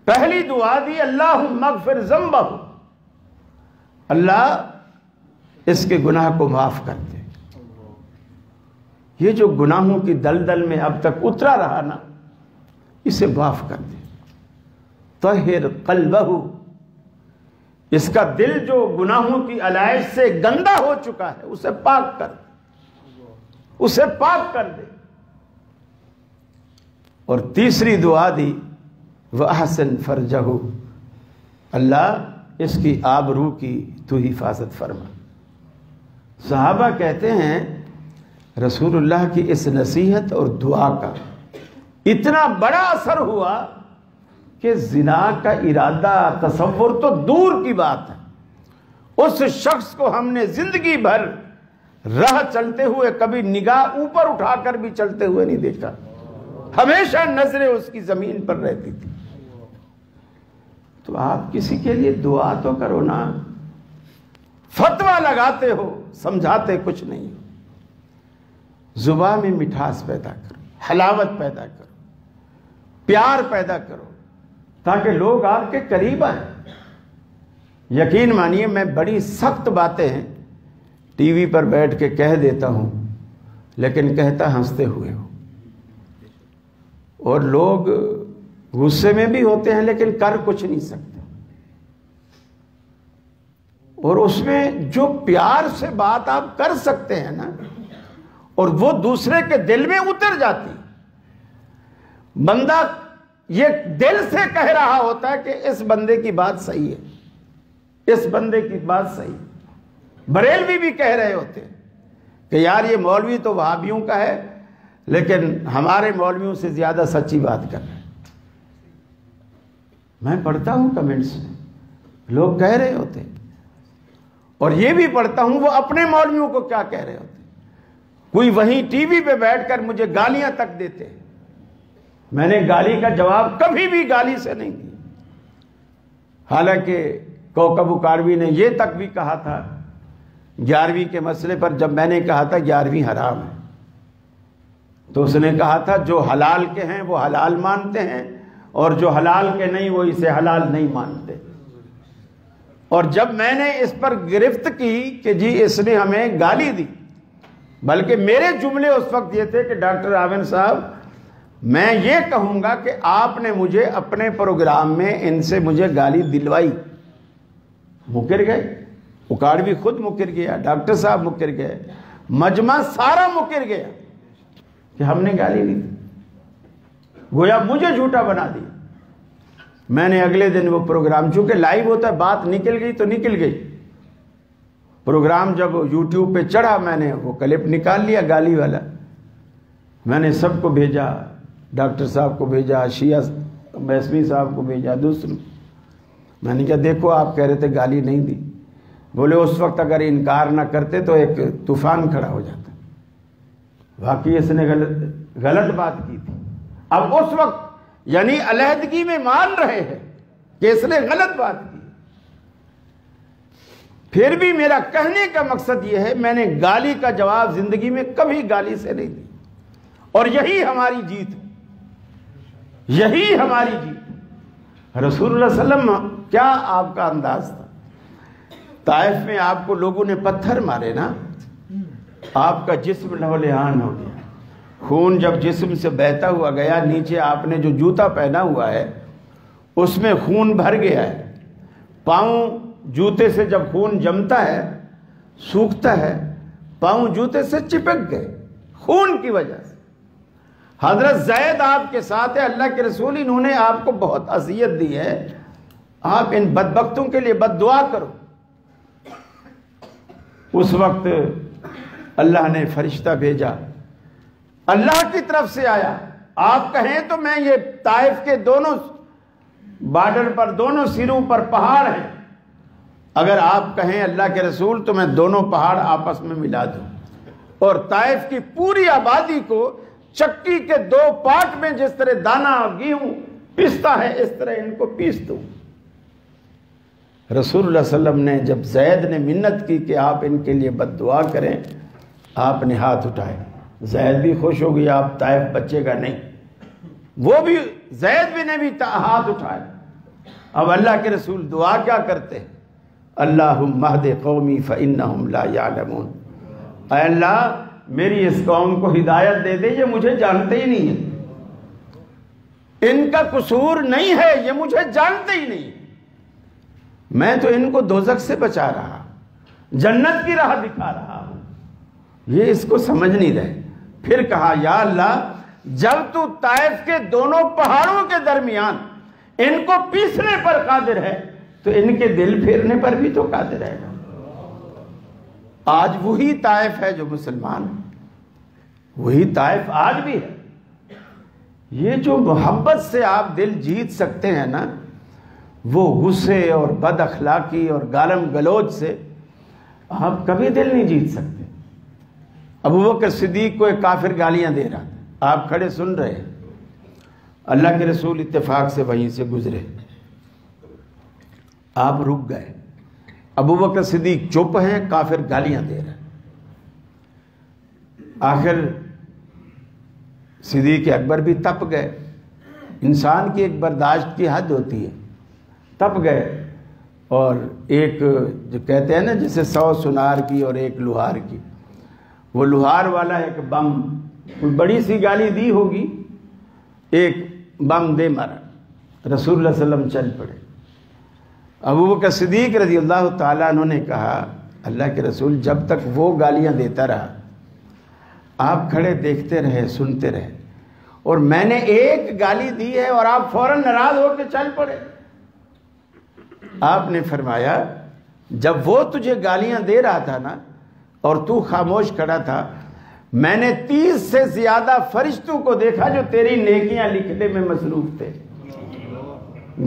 پہلی دعا دی اللہم اغفر ذنبہ، اللہ اس کے گناہ کو معاف کر دے، یہ جو گناہوں کی دلدل میں اب تک اترا رہا نا اسے معاف کر دے۔ طہر قلبہ، اس کا دل جو گناہوں کی علائش سے گندا ہو چکا ہے اسے پاک کر دے، اسے پاک کر دے۔ اور تیسری دعا دی وَأَحْسِنْ فَرْجَهُ، اللہ اس کی آبرو کی تو حفاظت فرما۔ صحابہ کہتے ہیں رسول اللہ کی اس نصیحت اور دعا کا اتنا بڑا اثر ہوا کہ زنا کا ارادہ تصور تو دور کی بات ہے، اس شخص کو ہم نے زندگی بھر راہ چلتے ہوئے کبھی نگاہ اوپر اٹھا کر بھی چلتے ہوئے نہیں دیکھا، ہمیشہ نظریں اس کی زمین پر رہتی تھی۔ تو آپ کسی کے لیے دعا تو کرو نا، فتویٰ لگاتے ہو، سمجھاتے کچھ نہیں ہو۔ زبان میں مٹھاس پیدا کرو، حلاوت پیدا کرو، پیار پیدا کرو تاکہ لوگ آپ کے قریب آئیں۔ یقین مانیے میں بڑی سخت باتیں ہیں ٹی وی پر بیٹھ کے کہہ دیتا ہوں، لیکن کہتا ہنستے ہوئے ہو، اور لوگ غصے میں بھی ہوتے ہیں لیکن کر کچھ نہیں سکتے، اور اس میں جو پیار سے بات آپ کر سکتے ہیں نا، اور وہ دوسرے کے دل میں اتر جاتی، بندہ یہ دل سے کہہ رہا ہوتا ہے کہ اس بندے کی بات صحیح ہے، اس بندے کی بات صحیح ہے۔ بریلوی بھی کہہ رہے ہوتے ہیں کہ یار یہ مولوی تو وہابیوں کا ہے لیکن ہمارے مولویوں سے زیادہ سچی بات کر رہے ہیں۔ میں پڑھتا ہوں کمنٹس میں لوگ کہہ رہے ہوتے ہیں، اور یہ بھی پڑھتا ہوں وہ اپنے مولویوں کو کیا کہہ رہے ہوتے ہیں۔ کوئی وہیں ٹی وی پہ بیٹھ کر مجھے گالیاں تک دیتے ہیں، میں نے گالی کا جواب کبھی بھی گالی سے نہیں دیا، حالانکہ کوکب اکاروی نے یہ تک بھی کہا تھا 11ویں کے مسئلے پر جب میں نے کہا تھا 11ویں حرام ہے، تو اس نے کہا تھا جو حلال کے ہیں وہ حلال مانتے ہیں اور جو حلال کے نہیں وہ اسے حلال نہیں مانتے۔ اور جب میں نے اس پر گرفت کی کہ جی اس نے ہمیں گالی دی، بلکہ میرے جملے اس وقت یہ تھے کہ ڈاکٹر عامر صاحب میں یہ کہوں گا کہ آپ نے مجھے اپنے پروگرام میں ان سے مجھے گالی دلوائی، مکر گئے، اکاڑوی خود مکر گیا، ڈاکٹر صاحب مکر گئے، مجمع سارا مکر گیا کہ ہم نے گالی نہیں دی، گویا مجھے جھوٹا بنا دیا۔ میں نے اگلے دن وہ پروگرام، چونکہ لائیو ہوتا ہے، بات نکل گئی تو نکل گئی، پروگرام جب یوٹیوب پہ چڑھا میں نے وہ کلپ نکال لیا گالی والا، میں نے سب کو بھیجا، ڈاکٹر صاحب کو بھیجا، شیعہ میسمی صاحب کو بھیجا، دوسروں، میں نے کہا دیکھو آپ کہہ رہے تھے گالی نہیں دی، بولے اس وقت اگر انکار نہ کرتے تو ایک طوفان کھڑا ہو جاتا، واقعی اس نے غلط بات کی تھی۔ اب اس وقت یعنی علیحدگی میں مان رہے ہیں کہ اس نے غلط بات کی، پھر بھی میرا کہنے کا مقصد یہ ہے میں نے گالی کا جواب زندگی میں کبھی گالی سے نہیں دی، اور یہی ہماری جیت ہے، یہی ہماری جیت۔ رسول اللہ صلی اللہ علیہ وسلم کیا آپ کا انداز تھا؟ طائف میں آپ کو لوگوں نے پتھر مارے نا، آپ کا جسم لہولہان ہو گیا، خون جب جسم سے بہتا ہوا گیا، نیچے آپ نے جو جوتا پہنا ہوا ہے اس میں خون بھر گیا ہے، پاؤں جوتے سے جب خون جمتا ہے سوکھتا ہے، پاؤں جوتے سے چپک گئے خون کی وجہ سے۔ حضرت زید آپ کے ساتھ ہے، اللہ کے رسول انہوں نے آپ کو بہت اذیت دی ہے، آپ ان بدبختوں کے لیے بد دعا کرو۔ اس وقت اللہ نے فرشتہ بھیجا، اللہ کی طرف سے آیا، آپ کہیں تو میں یہ طائف کے دونوں بارڈر پر دونوں سروں پر پہاڑ ہیں، اگر آپ کہیں اللہ کے رسول تو میں دونوں پہاڑ آپس میں ملا دوں اور طائف کی پوری آبادی کو چکی کے 2 پارٹ میں جس طرح دانا گیہوں پیستا ہے اس طرح ان کو پیس دوں۔ رسول اللہ صلی اللہ علیہ وسلم نے جب زید نے منت کی کہ آپ ان کے لیے بد دعا کریں، آپ نے ہاتھ اٹھائے، زید بھی خوش ہو گیا، آپ طائف بچے گا نہیں، وہ بھی زید بھی نے بھی ہاتھ اٹھائے۔ اب اللہ کے رسول دعا کیا کرتے ہیں؟ اللہم اہد قومی فإنہم لا یعلمون، اے اللہ میری اس قوم کو ہدایت دے دے، یہ مجھے جانتے ہی نہیں ہیں، ان کا قصور نہیں ہے، یہ مجھے جانتے ہی نہیں، میں تو ان کو دوزخ سے بچا رہا، جنت کی راہ دکھا رہا ہوں، یہ اس کو سمجھ نہیں رہے۔ پھر کہا یا اللہ جب تو طائف کے دونوں پہاڑوں کے درمیان ان کو پیسنے پر قادر ہے تو ان کے دل پھیرنے پر بھی تو قادر ہے۔ آج وہی طائف ہے جو مسلمان ہے، وہی طائف آج بھی ہے۔ یہ جو محبت سے آپ دل جیت سکتے ہیں نا، وہ غصے اور بد اخلاقی اور گالم گلوچ سے آپ کبھی دل نہیں جیت سکتے۔ ابوبکر صدیق کو ایک کافر گالیاں دے رہا تھا، آپ کھڑے سن رہے ہیں، اللہ کے رسول اتفاق سے وہیں سے گزرے، آپ رک گئے، ابوبکر صدیق چپ ہیں، کافر گالیاں دے رہے ہیں۔ آخر صدیق اکبر بھی تپ گئے، انسان کی ایک برداشت کی حد ہوتی ہے، تپ گئے، اور ایک جو کہتے ہیں نا جسے 100 سنار کی اور ایک لوہار کی، وہ لوہار والا ایک بم، کوئی بڑی سی گالی دی ہوگی، ایک بم دے مارا، رسول اللہ صلی اللہ علیہ وسلم چل پڑے۔ ابوبکر صدیق رضی اللہ تعالیٰ عنہ نے کہا اللہ کے رسول جب تک وہ گالیاں دیتا رہا آپ کھڑے دیکھتے رہے، سنتے رہے، اور میں نے ایک گالی دی ہے اور آپ فوراً ناراض ہو کے چل پڑے۔ آپ نے فرمایا جب وہ تجھے گالیاں دے رہا تھا نا اور تو خاموش کھڑا تھا، میں نے 30 سے زیادہ فرشتوں کو دیکھا جو تیری نیکیاں لکھنے میں مصروف تھے۔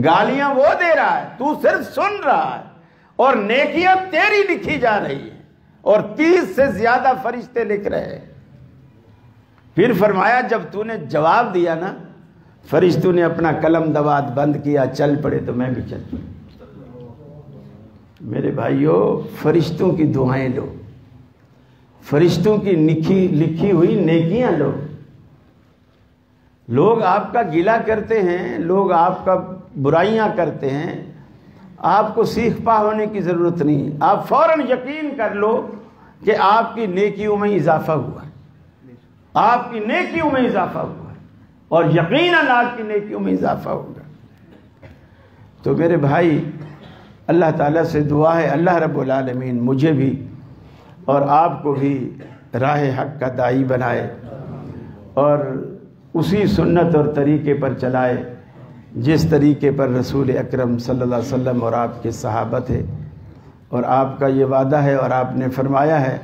گالیاں وہ دے رہا ہے، تو صرف سن رہا ہے، اور نیکیاں تیری لکھی جا رہی ہیں، اور 30 سے زیادہ فرشتے لکھ رہے ہیں۔ پھر فرمایا جب تو نے جواب دیا نا، فرشتوں نے اپنا قلم دوات بند کیا، چل پڑے تو میں بھی چل پڑا۔ میرے بھائیو فرشتوں کی دعائیں لو، فرشتوں کی لکھی ہوئی نیکیاں لوگ آپ کا گلہ کرتے ہیں، لوگ آپ کا برائیاں کرتے ہیں، آپ کو سیکھ پا ہونے کی ضرورت نہیں، آپ فوراً یقین کر لو کہ آپ کی نیکیوں میں اضافہ ہوا ہے، آپ کی نیکیوں میں اضافہ ہوا ہے، اور یقیناً آپ کی نیکیوں میں اضافہ ہوگا۔ تو میرے بھائی، اللہ تعالیٰ سے دعا ہے اللہ رب العالمین مجھے بھی اور آپ کو بھی راہ حق کا داعی بنائے اور اسی سنت اور طریقے پر چلائے جس طریقے پر رسول اکرم صلی اللہ علیہ وسلم اور آپ کے صحابہ تھے۔ اور آپ کا یہ وعدہ ہے اور آپ نے فرمایا ہے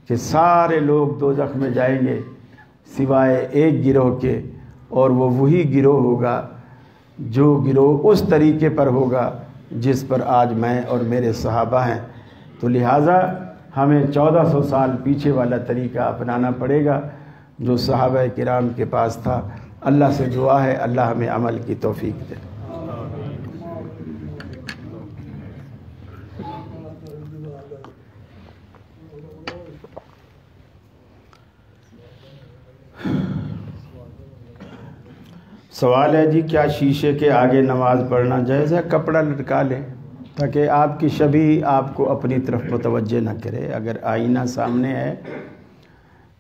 کہ سارے لوگ دوزخ میں جائیں گے سوائے ایک گروہ کے، اور وہ وہی گروہ ہوگا جو گروہ اس طریقے پر ہوگا جس پر آج میں اور میرے صحابہ ہیں۔ تو لہٰذا ہمیں 1400 سال پیچھے والا طریقہ اپنانا پڑے گا جو صحابہ کرام کے پاس تھا۔ اللہ سے دعا ہے اللہ ہمیں عمل کی توفیق دے۔ سوال ہے جی، کیا شیشے کے آگے نماز پڑھنا جائز ہے؟ کپڑا لٹکا لیں تاکہ آپ کی شبیہ آپ کو اپنی طرف متوجہ نہ کرے۔ اگر آئینہ سامنے ہے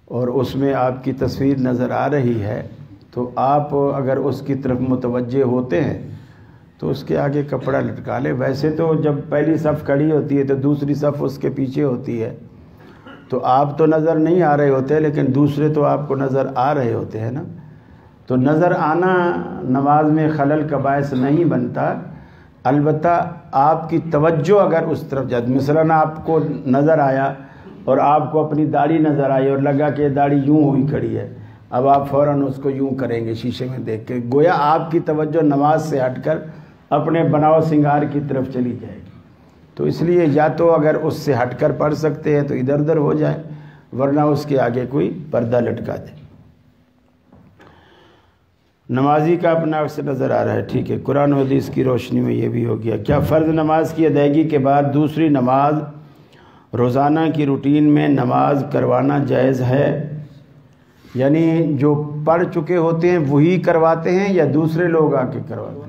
اور اس میں آپ کی تصویر نظر آ رہی ہے تو آپ اگر اس کی طرف متوجہ ہوتے ہیں تو اس کے آگے کپڑا لٹکا لیں۔ ویسے تو جب پہلی صف کھڑی ہوتی ہے تو دوسری صف اس کے پیچھے ہوتی ہے، تو آپ تو نظر نہیں آ رہے ہوتے لیکن دوسرے تو آپ کو نظر آ رہے ہوتے ہیں نا۔ تو نظر آنا نماز میں خلل کا باعث نہیں بنتا، البتہ آپ کی توجہ اگر اس طرف جائے، مثلاً آپ کو نظر آیا اور آپ کو اپنی داڑھی نظر آئی اور لگا کہ یہ داڑھی یوں ہوئی کھڑی ہے، اب آپ فوراً اس کو یوں کریں گے شیشے میں دیکھ کے، گویا آپ کی توجہ نماز سے ہٹ کر اپنے بناؤ سنگار کی طرف چلی جائے گی۔ تو اس لیے یا تو اگر اس سے ہٹ کر پڑھ سکتے ہیں تو ادھر ادھر ہو جائیں، ورنہ اس کے آگے کوئی پردہ لٹکا دیں۔ نمازی کا اپنا عکس نظر آ رہا ہے، ٹھیک ہے، قرآن و حدیث کی روشنی میں یہ بھی ہو گیا۔ کیا فرض نماز کی ادائیگی کے بعد دوسری نماز روزانہ کی روٹین میں نماز کروانا جائز ہے؟ یعنی جو پڑھ چکے ہوتے ہیں وہی کرواتے ہیں یا دوسرے لوگ آ کے کرواتے ہیں؟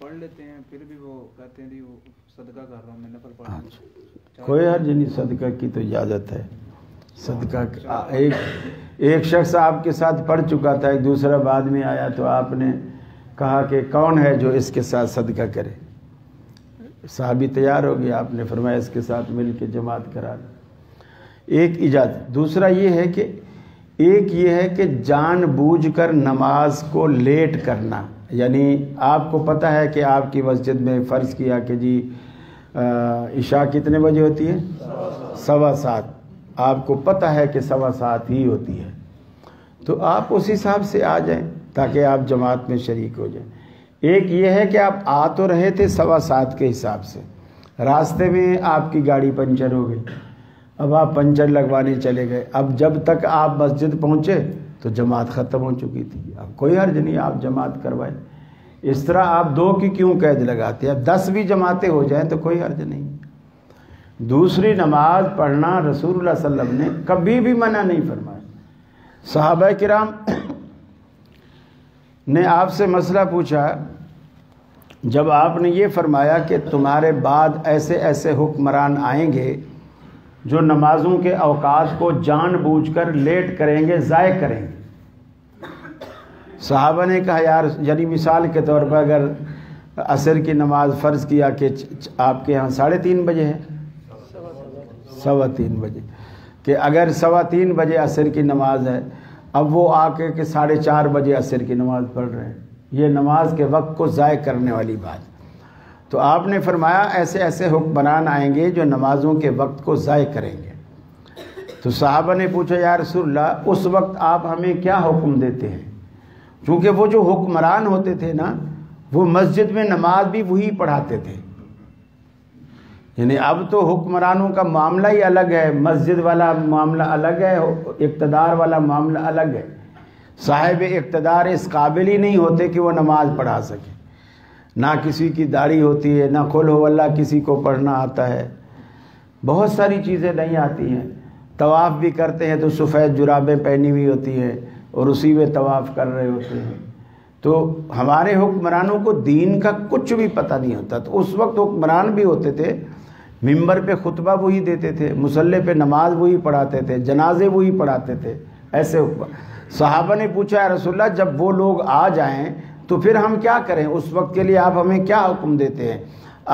پڑھ لیتے ہیں پھر بھی وہ کہتے ہیں وہ صدقہ کر رہا ہوں میں، نفل پڑھ رہا ہوں۔ کوئی حرج نہیں، صدقہ کی تو اجازت ہے۔ صدقہ ایک شخص آپ کے ساتھ پڑھ چکا تھا، ایک دوسرا بعد میں آیا تو آپ نے کہا کہ کون ہے جو اس کے ساتھ صدقہ کرے؟ صحابی تیار ہو گیا، آپ نے فرمایا اس کے ساتھ مل کے جماعت کرا دیں۔ ایک اجازت۔ دوسرا یہ ہے کہ ایک یہ ہے کہ جان بوجھ کر نماز کو لیٹ کرنا، یعنی آپ کو پتہ ہے کہ آپ کی مسجد میں فرض کیا کہ جی عشاء کتنے بجے ہوتی ہے؟ 7:15۔ آپ کو پتہ ہے کہ 7:15 ہی ہوتی ہے، تو آپ اس حساب سے آ جائیں تاکہ آپ جماعت میں شریک ہو جائیں۔ ایک یہ ہے کہ آپ آ تو رہے تھے 7:15 کے حساب سے، راستے میں آپ کی گاڑی پنچر ہو گئی، اب آپ پنچر لگوانے چلے گئے، اب جب تک آپ مسجد پہنچے تو جماعت ختم ہو چکی تھی۔ اب کوئی حرج نہیں، آپ جماعت کروائیں۔ اس طرح آپ 2 کی کیوں قید لگاتے ہیں؟ اب 10 بھی جماعتیں ہو جائیں تو کوئی حرج نہیں۔ دوسری نماز پڑھنا رسول اللہ صلی اللہ علیہ وسلم نے کبھی بھی منع نہیں فرمایا۔ صحابہ کرام نے آپ سے مسئلہ پوچھا، جب آپ نے یہ فرمایا کہ تمہارے بعد ایسے ایسے حکمران آئیں گے جو نمازوں کے اوقات کو جان بوجھ کر لیٹ کریں گے، ضائع کریں گے۔ صحابہ نے کہا یعنی مثال کے طور پر اگر عصر کی نماز فرض کیا کہ آپ کے ہاں 3:30 بجے ہے، 3:15 بجے، کہ اگر 3:15 بجے عصر کی نماز ہے، اب وہ آ کے 4:30 بجے عصر کی نماز پڑھ رہے ہیں، یہ نماز کے وقت کو ضائع کرنے والی بات۔ تو آپ نے فرمایا ایسے ایسے حکمران آئیں گے جو نمازوں کے وقت کو ضائع کریں گے۔ تو صحابہ نے پوچھا یا رسول اللہ اس وقت آپ ہمیں کیا حکم دیتے ہیں؟ چونکہ وہ جو حکمران ہوتے تھے نا، وہ مسجد میں نماز بھی وہی پڑھاتے تھے، یعنی اب تو حکمرانوں کا معاملہ ہی الگ ہے، مسجد والا معاملہ الگ ہے، اقتدار والا معاملہ الگ ہے۔ صاحب اقتدار اس قابل ہی نہیں ہوتے کہ وہ نماز پڑھا سکے، نہ کسی کی داڑھی ہوتی ہے، نہ قل ہو اللہ کسی کو پڑھنا آتا ہے، بہت ساری چیزیں نہیں آتی ہیں. طواف بھی کرتے ہیں تو سفید جرابیں پہنی ہوئی ہوتی ہیں اور اسی میں طواف کر رہے ہوتے ہیں. تو ہمارے حکمرانوں کو دین کا کچھ بھی پتہ نہیں ہوتا. تو اس وقت حکمران بھی ہوتے تھے، ممبر پہ خطبہ وہی دیتے تھے، مصلی پہ نماز وہی پڑھاتے تھے، جنازے وہی پڑھاتے تھے. ایسے صحابہ نے پوچھا یا رسول اللہ جب وہ لوگ آ جائیں تو پھر ہم کیا کریں؟ اس وقت کے لیے آپ ہمیں کیا حکم دیتے ہیں؟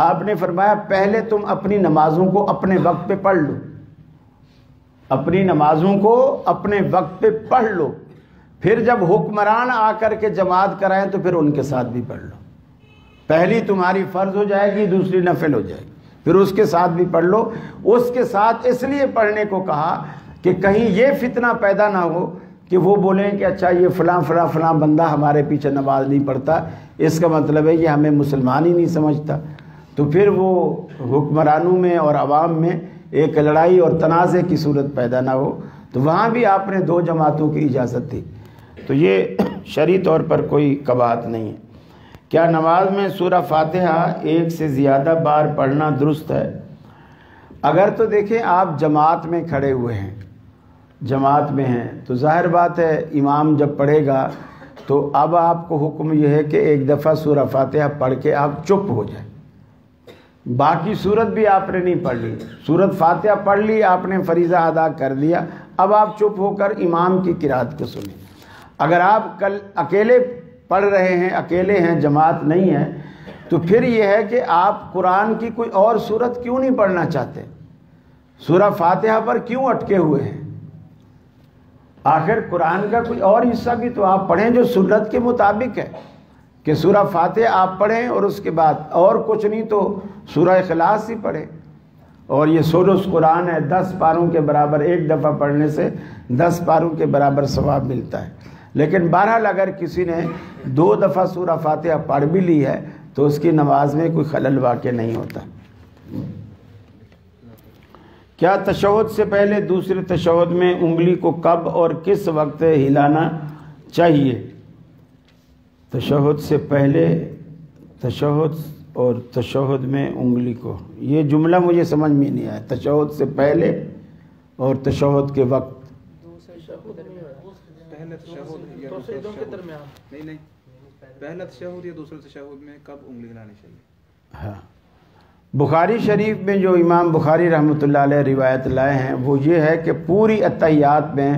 آپ نے فرمایا پہلے تم اپنی نمازوں کو اپنے وقت پہ پڑھ لو، اپنی نمازوں کو اپنے وقت پہ پڑھ لو، پھر جب حکمران آ کر کے جماعت کرائیں تو پھر ان کے ساتھ بھی پڑھ لو. پہلی تمہاری فرض ہو جائے گی، دوسری نفل ہو جائے گی، پھر اس کے ساتھ بھی پڑھ لو. اس کے ساتھ اس لیے پڑھنے کو کہا کہ کہیں یہ فتنہ پیدا نہ ہو کہ وہ بولیں کہ اچھا یہ فلاں فلاں فلاں بندہ ہمارے پیچھے نماز نہیں پڑھتا، اس کا مطلب ہے یہ ہمیں مسلمان ہی نہیں سمجھتا. تو پھر وہ حکمرانوں میں اور عوام میں ایک لڑائی اور تنازع کی صورت پیدا نہ ہو. تو وہاں بھی آپ نے 2 جماعتوں کی اجازت دی. تو یہ شرعی طور پر کوئی قباحت نہیں ہے. کیا نماز میں سورہ فاتحہ ایک سے زیادہ بار پڑھنا درست ہے؟ اگر تو دیکھیں آپ جماعت میں کھڑے ہوئے ہیں، جماعت میں ہیں، تو ظاہر بات ہے امام جب پڑھے گا تو اب آپ کو حکم یہ ہے کہ ایک دفعہ سورہ فاتحہ پڑھ کے آپ چپ ہو جائیں. باقی سورت بھی آپ نے نہیں پڑھ لی، سورت فاتحہ پڑھ لی، آپ نے فریضہ ادا کر دیا، اب آپ چپ ہو کر امام کی قرات کو سنیں. اگر آپ کل اکیلے پڑھ رہے ہیں، اکیلے ہیں، جماعت نہیں ہے، تو پھر یہ ہے کہ آپ قرآن کی کوئی اور سورت کیوں نہیں پڑھنا چاہتے؟ سورہ فاتحہ پر کیوں اٹکے ہوئے ہیں؟ آخر قرآن کا کوئی اور حصہ بھی تو آپ پڑھیں جو سنت کے مطابق ہے، کہ سورہ فاتحہ آپ پڑھیں اور اس کے بعد اور کچھ نہیں تو سورہ اخلاص ہی پڑھیں. اور یہ سورس قرآن ہے، 10 پاروں کے برابر ایک دفعہ پڑھنے سے 10 پاروں کے برابر ثواب ملتا ہے. لیکن بہرحال اگر کسی نے 2 دفعہ سورہ فاتحہ پڑھ بھی لی ہے تو اس کی نماز میں کوئی خلل واقع نہیں ہوتا. کیا تشہد سے پہلے دوسرے تشہد میں انگلی کو کب اور کس وقت ہلانا چاہیے؟ تشہد سے پہلے، تشہد اور تشہد میں انگلی کو، یہ جملہ مجھے سمجھ میں نہیں آیا. تشہد سے پہلے اور تشہد کے وقت، پہلا تشہد یا دوسرا تشہد نہیں، پہلا تشہد یا دوسرا تشہد میں کب انگلی ہلانی چاہیے؟ ہاں، بخاری شریف میں جو امام بخاری رحمۃ اللہ علیہ روایت لائے ہیں وہ یہ ہے کہ پوری اتحیات میں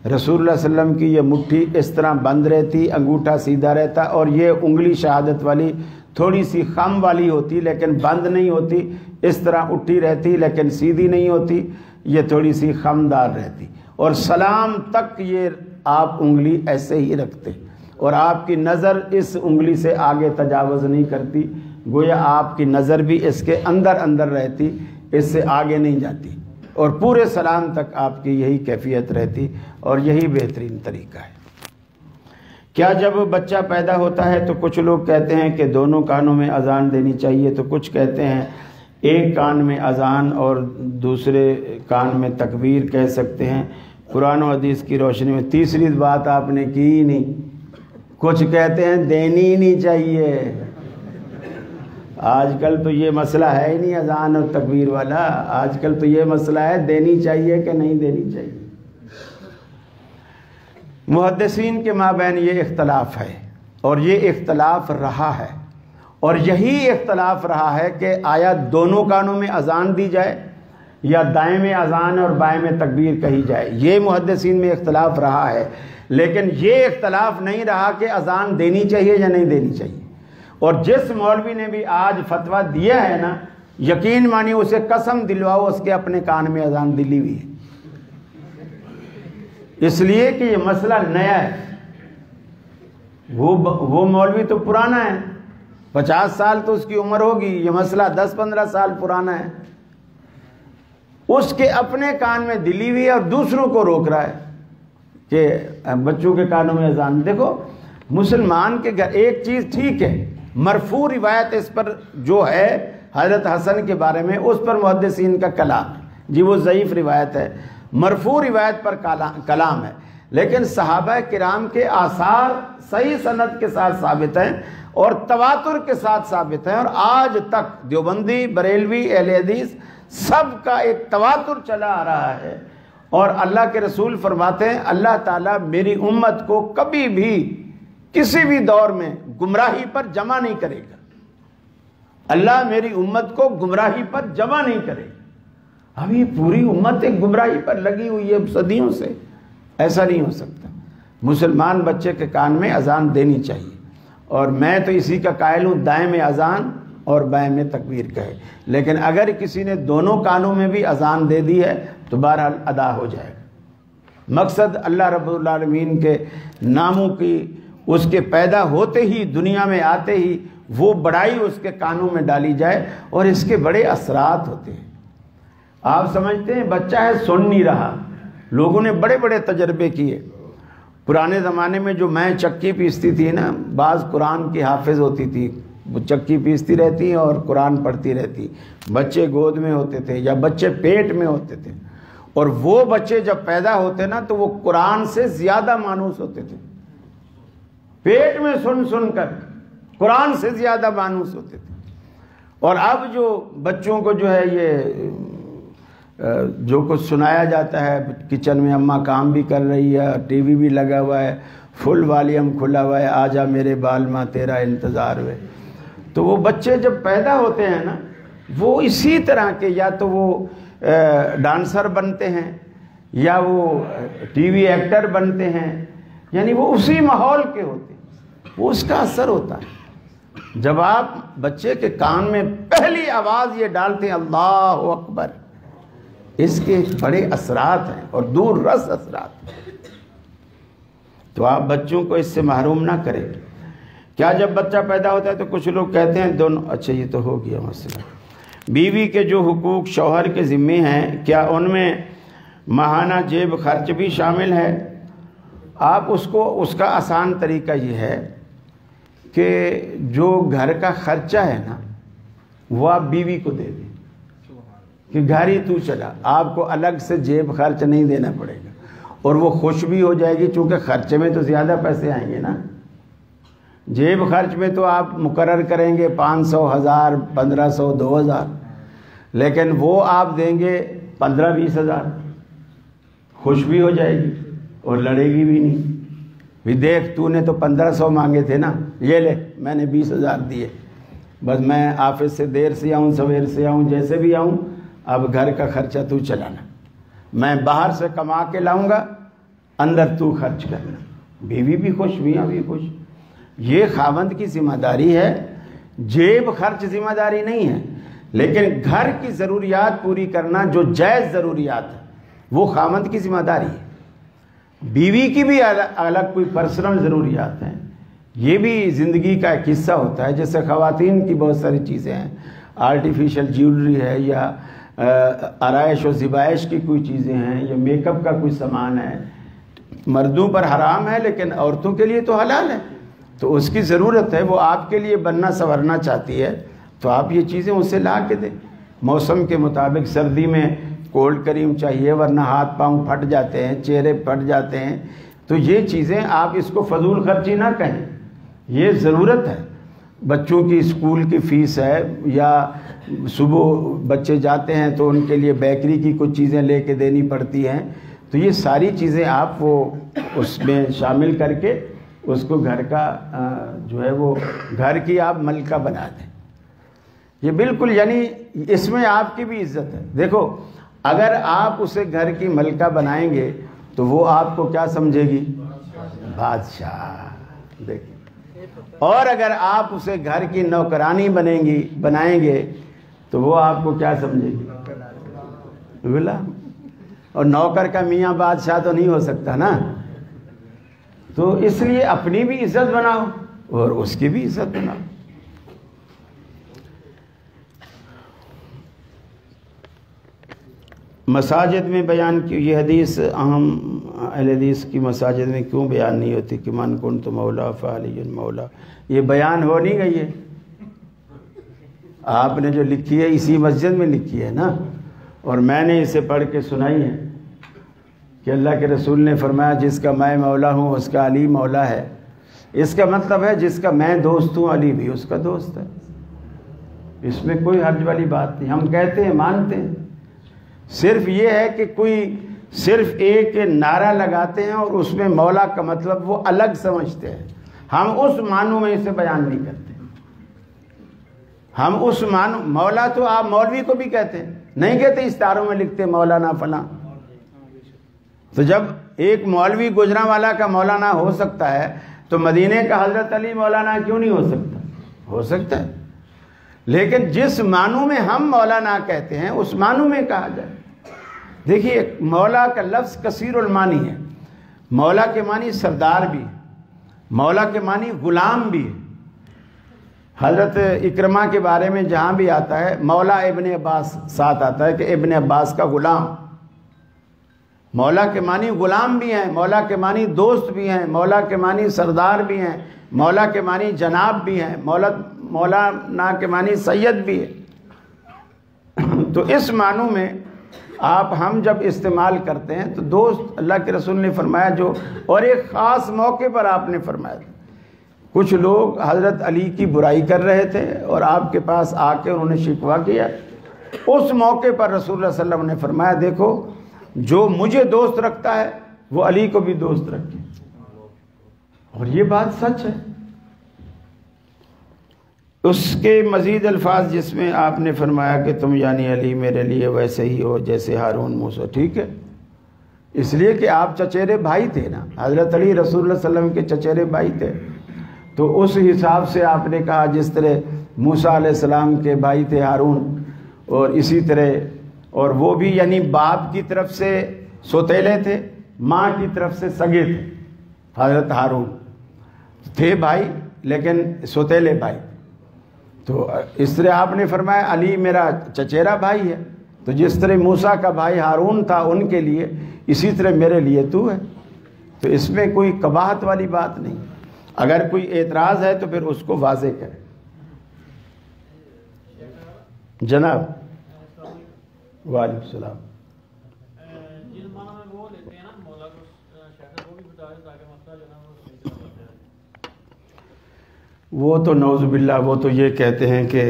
رسول اللہ صلی اللہ علیہ وسلم کی یہ مٹھی اس طرح بند رہتی، انگوٹھا سیدھا رہتا، اور یہ انگلی شہادت والی تھوڑی سی خم والی ہوتی لیکن بند نہیں ہوتی، اس طرح اٹھی رہتی لیکن سیدھی نہیں ہوتی، یہ تھوڑی سی خمدار رہتی. اور سلام تک یہ آپ انگلی ایسے ہی رکھتے اور آپ کی نظر اس انگلی سے آگے تجاوز نہیں کرتی، گویا آپ کی نظر بھی اس کے اندر رہتی، اس سے آگے نہیں جاتی، اور پورے سلام تک آپ کی یہی کیفیت رہتی، اور یہی بہترین طریقہ ہے. کیا جب بچہ پیدا ہوتا ہے تو کچھ لوگ کہتے ہیں کہ دونوں کانوں میں اذان دینی چاہیے، تو کچھ کہتے ہیں ایک کان میں اذان اور دوسرے کان میں تکبیر کہہ سکتے ہیں. قرآن و حدیث کی روشنی میں تیسری بات آپ نے کی ہی نہیں. کچھ کہتے ہیں دینی ہی نہیں چاہیے. آج کل تو یہ مسئلہ ہے ہی نہیں اذان اور تکبیر والا، آج کل تو یہ مسئلہ ہے دینی چاہیے کہ نہیں دینی چاہیے. محدثین کے مابین یہ اختلاف ہے، اور یہ اختلاف رہا ہے، اور یہی اختلاف رہا ہے کہ آیا دونوں کانوں میں اذان دی جائے یا دائیں میں اذان اور بائیں میں تکبیر کہی جائے. یہ محدثین میں اختلاف رہا ہے، لیکن یہ اختلاف نہیں رہا کہ اذان دینی چاہیے یا نہیں دینی چاہیے. اور جس مولوی نے بھی آج فتویٰ دیا ہے نا، یقین مانی اسے قسم دلواؤ اس کے اپنے کان میں اذان دلی ہوئی ہے، اس لیے کہ یہ مسئلہ نیا ہے. وہ مولوی تو پرانا ہے، 50 سال تو اس کی عمر ہوگی، یہ مسئلہ 10-15 سال پرانا ہے. اس کے اپنے کان میں دلی ہوئی ہے اور دوسروں کو روک رہا ہے کہ بچوں کے کانوں میں اذان. دیکھو مسلمان کے گھر ایک چیز ٹھیک ہے، مرفوع روایت اس پر جو ہے حضرت حسن کے بارے میں، اس پر محدثین کا کلام ہے جی، وہ ضعیف روایت ہے، مرفوع روایت پر کلام ہے. لیکن صحابہ کرام کے آثار صحیح سند کے ساتھ ثابت ہیں اور تواتر کے ساتھ ثابت ہیں، اور آج تک دیوبندی، بریلوی، اہل حدیث سب کا ایک تواتر چلا آ رہا ہے، اور اللہ کے رسول فرماتے ہیں اللہ تعالیٰ میری امت کو کبھی بھی کسی بھی دور میں گمراہی پر جمع نہیں کرے گا، اللہ میری امت کو گمراہی پر جمع نہیں کرے گا۔ اب یہ پوری امت ایک گمراہی پر لگی ہوئی ہے صدیوں سے، ایسا نہیں ہو سکتا۔ مسلمان بچے کے کان میں اذان دینی چاہیے، اور میں تو اسی کا قائل ہوں دائیں میں اذان اور بائیں میں تکبیر کہے، لیکن اگر کسی نے دونوں کانوں میں بھی اذان دے دی ہے تو بہرحال ادا ہو جائے گا۔ مقصد اللہ رب العالمین کے ناموں کی اس کے پیدا ہوتے ہی دنیا میں آتے ہی وہ بڑائی اس کے کانوں میں ڈالی جائے، اور اس کے بڑے اثرات ہوتے ہیں۔ آپ سمجھتے ہیں بچہ ہے سن نہیں رہا، لوگوں نے بڑے بڑے تجربے کیے۔ پرانے زمانے میں جو میں چکی پیستی تھی نا، بعض قرآن کی حافظ ہوتی تھی، وہ چکی پیستی رہتی اور قرآن پڑھتی رہتی، بچے گود میں ہوتے تھے یا بچے پیٹ میں ہوتے تھے، اور وہ بچے جب پیدا ہوتے نا تو وہ قرآن سے زیادہ مانوس ہوتے تھے، پیٹ میں سن سن کر قرآن سے زیادہ مانوس ہوتے تھے۔ اور اب جو بچوں کو جو ہے یہ جو کچھ سنایا جاتا ہے کچن میں، اماں کام بھی کر رہی ہے، ٹی وی بھی لگا ہوا ہے، فل والیوم کھلا ہوا ہے، آجا میرے بال ماں تیرا انتظار ہے، تو وہ بچے جب پیدا ہوتے ہیں نا وہ اسی طرح کے یا تو وہ ڈانسر بنتے ہیں یا وہ ٹی وی ایکٹر بنتے ہیں، یعنی وہ اسی ماحول کے ہوتے ہیں، وہ اس کا اثر ہوتا ہے۔ جب آپ بچے کے کان میں پہلی آواز یہ ڈالتے ہیں اللہ اکبر، اس کے بڑے اثرات ہیں اور دور رس اثرات ہیں، تو آپ بچوں کو اس سے محروم نہ کریں۔ کیا جب بچہ پیدا ہوتا ہے تو کچھ لوگ کہتے ہیں دونوں، اچھا یہ تو ہو گیا مسئلہ، بیوی کے جو حقوق شوہر کے ذمے ہیں کیا ان میں ماہانہ جیب خرچ بھی شامل ہے؟ آپ اس کا آسان طریقہ یہ ہے کہ جو گھر کا خرچہ ہے نا وہ آپ بیوی کو دے دیں کہ گھر ہی تو چلا، آپ کو الگ سے جیب خرچ نہیں دینا پڑے گا، اور وہ خوش بھی ہو جائے گی، چونکہ خرچے میں تو زیادہ پیسے آئیں گے نا۔ جیب خرچ میں تو آپ مقرر کریں گے 500، 1000، 1500، 2000، لیکن وہ آپ دیں گے 15-20 ہزار، خوش بھی ہو جائے گی اور لڑے گی بھی نہیں، بھی دیکھ تو نے تو 1500 مانگے تھے نا، یہ لے میں نے 20,000 دیے، بس میں آفس سے دیر سے آؤں سویر سے آؤں جیسے بھی آؤں، اب گھر کا خرچہ تو چلانا، میں باہر سے کما کے لاؤں گا، اندر تو خرچ کرنا، بیوی بھی خوش میاں بھی خوش۔ یہ خاوند کی ذمہ داری ہے، جیب خرچ ذمہ داری نہیں ہے، لیکن گھر کی ضروریات پوری کرنا جو جائز ضروریات ہے وہ خاوند کی ذمہ داری ہے۔ بیوی کی بھی الگ کوئی پرسنل ضروریات ہیں، یہ بھی زندگی کا ایک حصہ ہوتا ہے، جیسے خواتین کی بہت ساری چیزیں ہیں، آرٹیفیشل جیولری ہے یا آرائش و زیبائش کی کوئی چیزیں ہیں یا میک اپ کا کوئی سامان ہے، مردوں پر حرام ہے لیکن عورتوں کے لیے تو حلال ہے، تو اس کی ضرورت ہے، وہ آپ کے لیے بننا سنورنا چاہتی ہے تو آپ یہ چیزیں اسے لا کے دیں۔ موسم کے مطابق سردی میں کولڈ کریم چاہیے ورنہ ہاتھ پاؤں پھٹ جاتے ہیں، چہرے پھٹ جاتے ہیں، تو یہ چیزیں آپ اس کو فضول خرچی نہ کہیں، یہ ضرورت ہے۔ بچوں کی اسکول کی فیس ہے، یا صبح بچے جاتے ہیں تو ان کے لیے بیکری کی کچھ چیزیں لے کے دینی پڑتی ہیں، تو یہ ساری چیزیں آپ وہ اس میں شامل کر کے اس کو گھر کا جو ہے وہ گھر کی آپ ملکہ بنا دیں۔ یہ بالکل یعنی اس میں آپ کی بھی عزت ہے۔ دیکھو اگر آپ اسے گھر کی ملکہ بنائیں گے تو وہ آپ کو کیا سمجھے گی؟ بادشاہ۔ دیکھیں، اور اگر آپ اسے گھر کی نوکرانی بنائیں گے تو وہ آپ کو کیا سمجھے گی؟ غلام۔ اور نوکر کا میاں بادشاہ تو نہیں ہو سکتا نا، تو اس لیے اپنی بھی عزت بناؤ اور اس کی بھی عزت بناؤ۔ مساجد میں بیان کی یہ حدیث اہم اہل حدیث کی مساجد میں کیوں بیان نہیں ہوتی کہ من کنت مولا فعلی مولا؟ یہ بیان ہو نہیں گئی ہے، آپ نے جو لکھی ہے اسی مسجد میں لکھی ہے نا، اور میں نے اسے پڑھ کے سنائی ہے کہ اللہ کے رسول نے فرمایا جس کا میں مولا ہوں اس کا علی مولا ہے۔ اس کا مطلب ہے جس کا میں دوست ہوں علی بھی اس کا دوست ہے، اس میں کوئی حرج والی بات نہیں، ہم کہتے ہیں مانتے ہیں۔ صرف یہ ہے کہ کوئی صرف ایک نعرہ لگاتے ہیں اور اس میں مولا کا مطلب وہ الگ سمجھتے ہیں. ہم اس معنوں میں اسے بیان نہیں کرتے. ہم اس معنوں مولا تو آپ مولوی کو بھی کہتے ہیں, نہیں کہتے استاروں میں لکھتے مولانا فلاں. تو جب ایک مولوی گجرانوالا کا مولانا ہو سکتا ہے تو مدینے کا حضرت علی مولانا کیوں نہیں ہو سکتا؟ ہو سکتا ہے. لیکن جس معنوں میں ہم مولانا کہتے ہیں اس معنوں میں کہا جائے. دیکھیے مولا کا لفظ کثیر المانی ہے. مولا کے معنی سردار بھی ہے, مولا کے معنی غلام بھی ہے. حضرت اکرمہ کے بارے میں جہاں بھی آتا ہے مولا ابن عباس ساتھ آتا ہے کہ ابن عباس کا غلام. مولا کے معنی غلام بھی ہیں, مولا کے معنی دوست بھی ہیں, مولا کے معنی سردار بھی ہیں, مولا کے معنی جناب بھی ہیں, مولانا کے معنی سید بھی ہے. تو اس معنوں میں آپ ہم جب استعمال کرتے ہیں تو دوست اللہ کے رسول نے فرمایا جو, اور ایک خاص موقع پر آپ نے فرمایا. کچھ لوگ حضرت علی کی برائی کر رہے تھے اور آپ کے پاس آ کے انہوں نے شکوہ کیا. اس موقع پر رسول اللہ صلی اللہ علیہ وسلم نے فرمایا دیکھو جو مجھے دوست رکھتا ہے وہ علی کو بھی دوست رکھے. اور یہ بات سچ ہے. اس کے مزید الفاظ جس میں آپ نے فرمایا کہ تم یعنی علی میرے لیے ویسے ہی ہو جیسے ہارون موسیٰ. ٹھیک ہے, اس لیے کہ آپ چچیرے بھائی تھے نا. حضرت علی رسول اللہ صلی اللہ علیہ وسلم کے چچیرے بھائی تھے. تو اس حساب سے آپ نے کہا جس طرح موسیٰ علیہ السلام کے بھائی تھے ہارون, اور اسی طرح اور وہ بھی یعنی باپ کی طرف سے سوتیلے تھے, ماں کی طرف سے سگے تھے. حضرت ہارون تھے بھائی لیکن سوتیلے بھائی. تو اس طرح آپ نے فرمایا علی میرا چچیرا بھائی ہے. تو جس طرح موسیٰ کا بھائی ہارون تھا ان کے لیے, اسی طرح میرے لیے تو ہے. تو اس میں کوئی قباحت والی بات نہیں. اگر کوئی اعتراض ہے تو پھر اس کو واضح کریں. جناب وعلیکم السلام. جن معنی میں وہ لیتے ہیں نا مولا کو شاید وہ بھی بتا دیں تاکہ مسئلہ جو نا وہ تو نعوذ باللہ وہ تو یہ کہتے ہیں کہ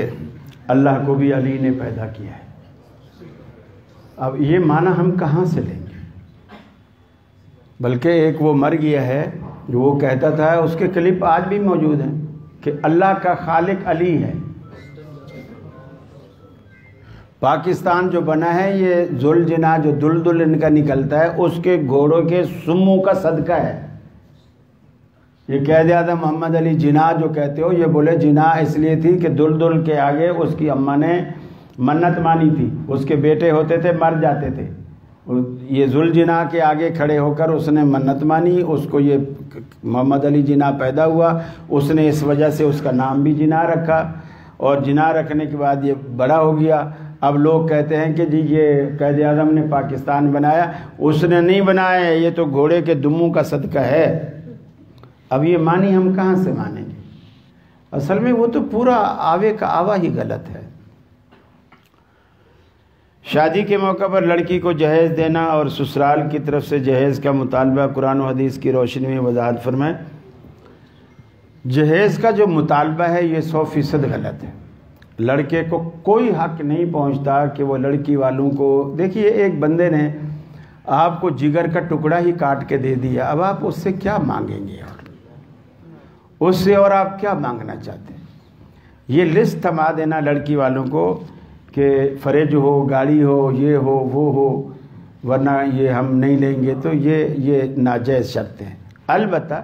اللہ کو بھی علی نے پیدا کیا ہے. اب یہ معنی ہم کہاں سے لیں گے؟ بلکہ ایک وہ مر گیا ہے جو وہ کہتا تھا, اس کے کلپ آج بھی موجود ہیں کہ اللہ کا خالق علی ہے. پاکستان جو بنا ہے یہ ذوالجناح جو دلدل ان کا نکلتا ہے اس کے گھوڑوں کے سموں کا صدقہ ہے. یہ قائد اعظم محمد علی جناح جو کہتے ہو, یہ بولے جناح اس لیے تھی کہ دلدل کے آگے اس کی اماں نے منت مانی تھی. اس کے بیٹے ہوتے تھے مر جاتے تھے, یہ ذوالجناح کے آگے کھڑے ہو کر اس نے منت مانی. اس کو یہ محمد علی جناح پیدا ہوا, اس نے اس وجہ سے اس کا نام بھی جناح رکھا, اور جناح رکھنے کے بعد یہ بڑا ہو گیا. اب لوگ کہتے ہیں کہ جی یہ قائد اعظم نے پاکستان بنایا. اس نے نہیں بنایا, یہ تو گھوڑے کے دموں کا صدقہ ہے. اب یہ معنی ہم کہاں سے مانیں گے؟ اصل میں وہ تو پورا آوے کا آوا ہی غلط ہے. شادی کے موقع پر لڑکی کو جہیز دینا اور سسرال کی طرف سے جہیز کا مطالبہ قرآن و حدیث کی روشنی میں وضاحت فرمائیں. جہیز کا جو مطالبہ ہے یہ 100% غلط ہے. لڑکے کو کوئی حق نہیں پہنچتا کہ وہ لڑکی والوں کو, دیکھیے ایک بندے نے آپ کو جگر کا ٹکڑا ہی کاٹ کے دے دیا, اب آپ اس سے کیا مانگیں گے؟ اور اس سے اور آپ کیا مانگنا چاہتے ہیں؟ یہ لسٹ تھما دینا لڑکی والوں کو کہ فریج ہو, گاڑی ہو, یہ ہو, وہ ہو, ورنہ یہ ہم نہیں لیں گے, تو یہ ناجائز شرطیں ہیں. البتہ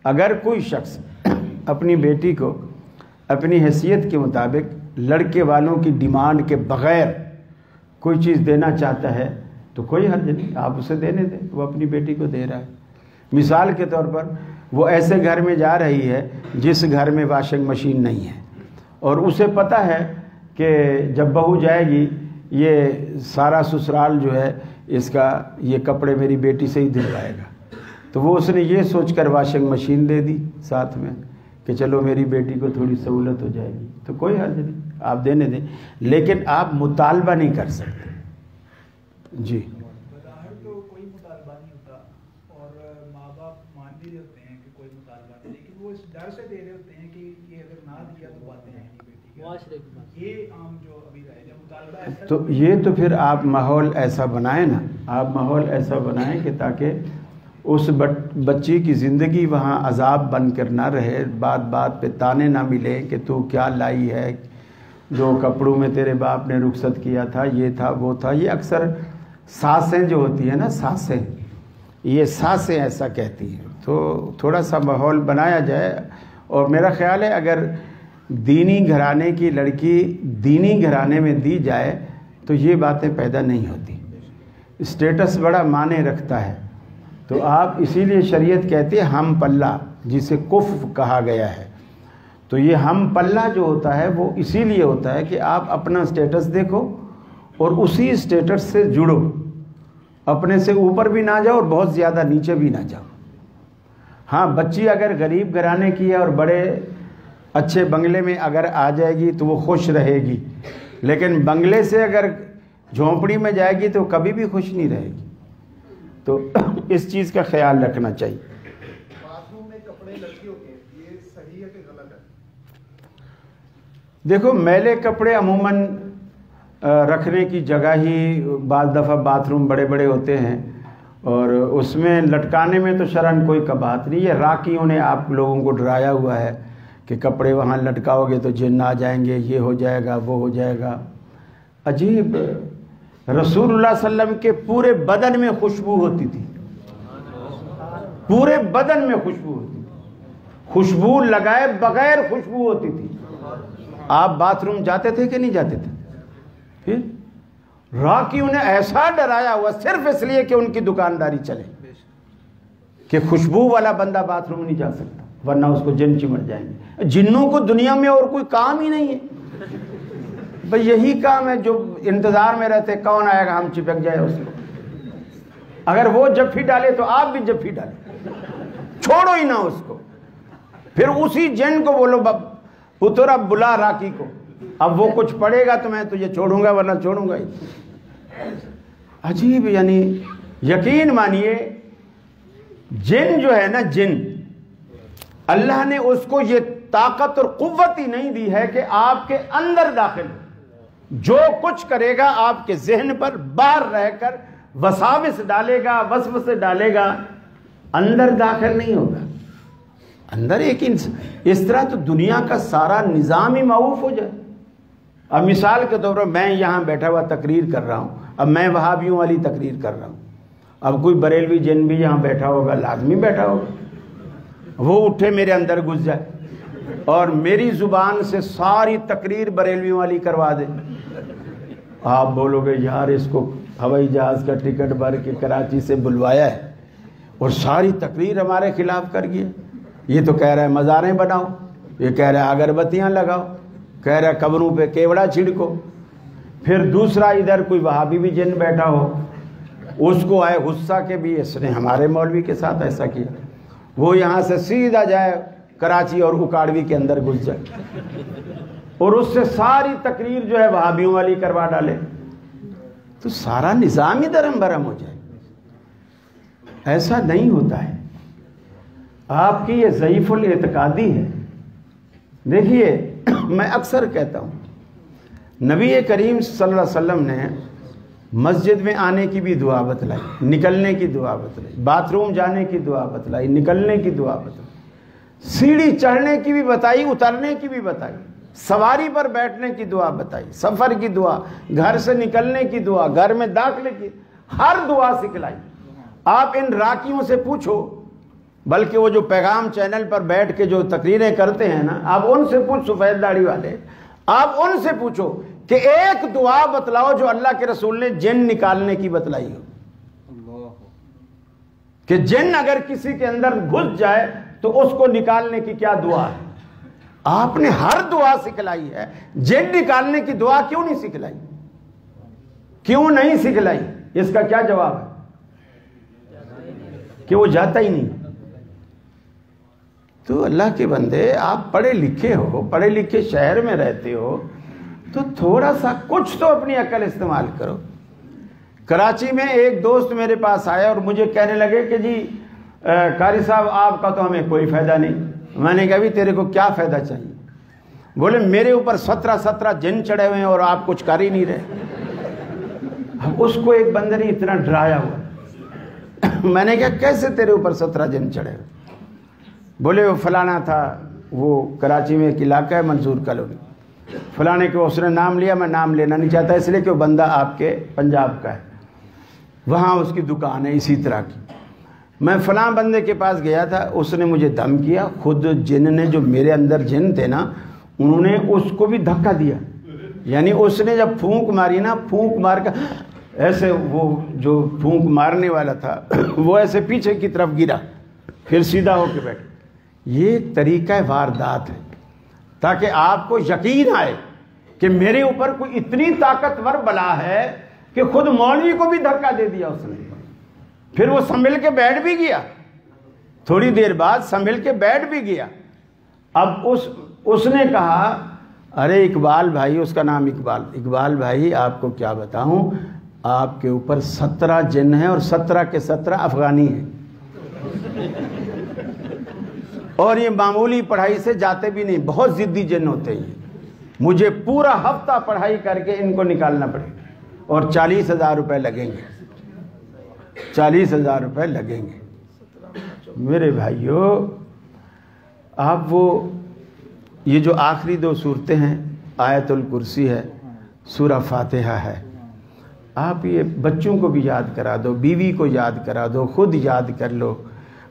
اگر کوئی شخص اپنی بیٹی کو اپنی حیثیت کے مطابق لڑکے والوں کی ڈیمانڈ کے بغیر کوئی چیز دینا چاہتا ہے تو کوئی حرج نہیں, آپ اسے دینے دیں. وہ اپنی بیٹی کو دے رہا ہے. مثال کے طور پر وہ ایسے گھر میں جا رہی ہے جس گھر میں واشنگ مشین نہیں ہے, اور اسے پتہ ہے کہ جب بہو جائے گی یہ سارا سسرال جو ہے اس کا یہ کپڑے میری بیٹی سے ہی دلوائے گا, تو وہ اس نے یہ سوچ کر واشنگ مشین دے دی ساتھ میں کہ چلو میری بیٹی کو تھوڑی سہولت ہو جائے گی, تو کوئی حرج نہیں, آپ دینے دیں. لیکن آپ مطالبہ نہیں کر سکتے. جی بظاہر تو کوئی مطالبہ نہیں ہوتا, اور ماں باپ مان بھی ہوتے ہیں کہ کوئی مطالبہ نہیں, لیکن وہ اس ڈر سے دے رہے ہوتے ہیں کہ یہ اگر نہ دیا تو باتیں ہیں نہیں بیٹی معاشرے کی بات. یہ عام جو ابھی رائج ہے مطالبہ ایسا تو یہ تو پھر آپ ماحول ایسا بنائیں نا، آپ ماحول ایسا بنائیں کہ تاکہ اس بچی کی زندگی وہاں عذاب بن کر نہ رہے، بات بات پہ تانے نہ ملیں کہ تو کیا لائی ہے، جو کپڑوں میں تیرے باپ نے رخصت کیا تھا، یہ تھا وہ تھا. یہ اکثر ساسیں جو ہوتی ہیں نا، ساسیں، یہ ساسیں ایسا کہتی ہیں. تو تھوڑا سا ماحول بنایا جائے. اور میرا خیال ہے اگر دینی گھرانے کی لڑکی دینی گھرانے میں دی جائے تو یہ باتیں پیدا نہیں ہوتی. اسٹیٹس بڑا معنی رکھتا ہے. تو آپ اسی لیے شریعت کہتی ہے ہم پلہ، جسے کفف کہا گیا ہے. تو یہ ہم پلہ جو ہوتا ہے وہ اسی لیے ہوتا ہے کہ آپ اپنا اسٹیٹس دیکھو اور اسی اسٹیٹس سے جڑو، اپنے سے اوپر بھی نہ جاؤ اور بہت زیادہ نیچے بھی نہ جاؤ. ہاں بچی اگر غریب گھرانے کی ہے اور بڑے اچھے بنگلے میں اگر آ جائے گی تو وہ خوش رہے گی، لیکن بنگلے سے اگر جھونپڑی میں جائے گی تو کبھی بھی خوش نہیں رہے گی. تو اس چیز کا خیال رکھنا چاہیے. باتھ روم میں کپڑے لڑکیوں کے یہ صحیح ہے کہ غلط ہے؟ دیکھو میلے کپڑے عموماً رکھنے کی جگہ ہی بعض دفعہ باتھ روم بڑے بڑے ہوتے ہیں اور اس میں لٹکانے میں تو شرعاً کوئی بات نہیں. یہ راکیوں نے آپ لوگوں کو ڈرایا ہوا ہے کہ کپڑے وہاں لٹکاؤ گے تو جن آ جائیں گے، یہ ہو جائے گا، وہ ہو جائے گا. عجیب، رسول اللہ صلی اللہ علیہ وسلم کے پورے بدن میں خوشبو ہوتی تھی، پورے بدن میں خوشبو ہوتی تھی، خوشبو لگائے بغیر خوشبو ہوتی تھی. آپ باتھ روم جاتے تھے کہ نہیں جاتے تھے؟ پھر راکیوں نے ایسا ڈرایا ہوا صرف اس لیے کہ ان کی دکانداری چلے کہ خوشبو والا بندہ باتھ روم نہیں جا سکتا ورنہ اس کو جن چمٹ جائیں گے. جنوں کو دنیا میں اور کوئی کام ہی نہیں ہے، بھئی یہی کام ہے جو انتظار میں رہتے کون آئے گا ہم چپک جائے اس کو. اگر وہ جفی ڈالے تو آپ بھی جفی ڈالے، چھوڑو ہی نہ اس کو. پھر اسی جن کو بولو پتر اب بلا راکی کو، اب وہ کچھ پڑے گا تو میں تجھے چھوڑوں گا ورنہ چھوڑوں گا ہی. عجیب، یعنی یقین مانیے جن جو ہے نا، جن اللہ نے اس کو یہ طاقت اور قوت ہی نہیں دی ہے کہ آپ کے اندر داخل ہو. جو کچھ کرے گا آپ کے ذہن پر باہر رہ کر وساوس ڈالے گا، وسوسے ڈالے گا، اندر داخل نہیں ہوگا. اندر ایک اس طرح تو دنیا کا سارا نظام ہی معوف ہو جائے. اب مثال کے طور پر میں یہاں بیٹھا ہوا تقریر کر رہا ہوں، اب میں وہابیوں والی تقریر کر رہا ہوں، اب کوئی بریلوی جن بھی یہاں بیٹھا ہوگا، لازمی بیٹھا ہوگا، وہ اٹھے میرے اندر گھس جائے اور میری زبان سے ساری تقریر بریلویوں والی کروا دے. آپ بولو گے یار اس کو ہوائی جہاز کا ٹکٹ بھر کے کراچی سے بلوایا ہے اور ساری تقریر ہمارے خلاف کر گیا. یہ تو کہہ رہا ہے مزاریں بناؤ، یہ کہہ رہا ہے اگربتیاں لگاؤ، کہہ رہا ہے قبروں پہ کیوڑا چھڑکو. پھر دوسرا ادھر کوئی وہابی بھی جن بیٹھا ہو، اس کو آئے غصہ کہ بھی اس نے ہمارے مولوی کے ساتھ ایسا کیا، وہ یہاں سے سیدھا جائے کراچی اور اکاڑوی کے اندر گھس جائے اور اس سے ساری تقریر جو ہے وہابیوں والی کروا ڈالے، تو سارا نظام ہی درم برم ہو جائے. ایسا نہیں ہوتا ہے. آپ کی یہ ضعیف الاعتقادی ہے. دیکھیے میں اکثر کہتا ہوں نبی کریم صلی اللہ علیہ وسلم نے مسجد میں آنے کی بھی دعا بتلائی، نکلنے کی دعا بتلائی، باتھ روم جانے کی دعا بتلائی، نکلنے کی دعا بتلائی، سیڑھی چڑھنے کی بھی بتائی، اترنے کی بھی بتائی، سواری پر بیٹھنے کی دعا بتائی، سفر کی دعا، گھر سے نکلنے کی دعا، گھر میں داخلے کی، ہر دعا سکھلائی. آپ ان راکیوں سے پوچھو، بلکہ وہ جو پیغام چینل پر بیٹھ کے جو تقریریں کرتے ہیں نا، آپ ان سے پوچھ، سفید داڑھی والے، آپ ان سے پوچھو کہ ایک دعا بتلاؤ جو اللہ کے رسول نے جن نکالنے کی بتلائی ہو، کہ جن اگر کسی کے اندر گھس جائے تو اس کو نکالنے کی کیا دعا ہے. آپ نے ہر دعا سکھلائی ہے، جن نکالنے کی دعا کیوں نہیں سکھلائی؟ کیوں نہیں سکھلائی؟ اس کا کیا جواب ہے؟ کہ وہ جاتا ہی نہیں. تو اللہ کے بندے، آپ پڑھے لکھے ہو، پڑھے لکھے شہر میں رہتے ہو، تو تھوڑا سا کچھ تو اپنی عقل استعمال کرو. کراچی میں ایک دوست میرے پاس آیا اور مجھے کہنے لگے کہ جی قاری صاحب آپ کا تو ہمیں کوئی فائدہ نہیں. میں نے کہا بھی تیرے کو کیا فائدہ چاہیے؟ بولے میرے اوپر 17 جن چڑھے ہوئے ہیں اور آپ کچھ کر ہی نہیں رہے. اب اس کو ایک بندے نے اتنا ڈرایا ہوا. میں نے کہا کیسے تیرے اوپر 17 جن چڑھے ہوئے؟ بولے وہ فلانا تھا، وہ کراچی میں ایک علاقہ ہے منصور کالونی، فلانے کو اس نے نام لیا، میں نام لینا نہیں چاہتا اس لیے کہ وہ بندہ آپ کے پنجاب کا ہے، وہاں اس کی دکان ہے اسی طرح کی. میں فلاں بندے کے پاس گیا تھا، اس نے مجھے دم کیا، خود جن نے جو میرے اندر جن تھے نا انہوں نے اس کو بھی دھکا دیا. یعنی اس نے جب پھونک ماری نا، پھونک مار کر ایسے وہ جو پھونک مارنے والا تھا وہ ایسے پیچھے کی طرف گرا، پھر سیدھا ہو کے بیٹھا. یہ طریقہ واردات ہے تاکہ آپ کو یقین آئے کہ میرے اوپر کوئی اتنی طاقتور بلا ہے کہ خود مولوی کو بھی دھکا دے دیا اس نے. پھر وہ سنبھل کے بیٹھ بھی گیا، تھوڑی دیر بعد سنبھل کے بیٹھ بھی گیا. اب اس نے کہا ارے اقبال بھائی، اس کا نام اقبال بھائی، آپ کو کیا بتاؤں، آپ کے اوپر 17 جن ہیں اور 17 کے 17 افغانی ہیں، اور یہ معمولی پڑھائی سے جاتے بھی نہیں، بہت ضدی جن ہوتے ہیں. مجھے پورا ہفتہ پڑھائی کر کے ان کو نکالنا پڑے گا اور 40,000 روپے لگیں گے، 40,000 روپے لگیں گے. میرے بھائیو، آپ وہ یہ جو آخری 2 صورتیں ہیں، آیت الکرسی ہے، سورہ فاتحہ ہے، آپ یہ بچوں کو بھی یاد کرا دو، بیوی کو یاد کرا دو، خود یاد کر لو،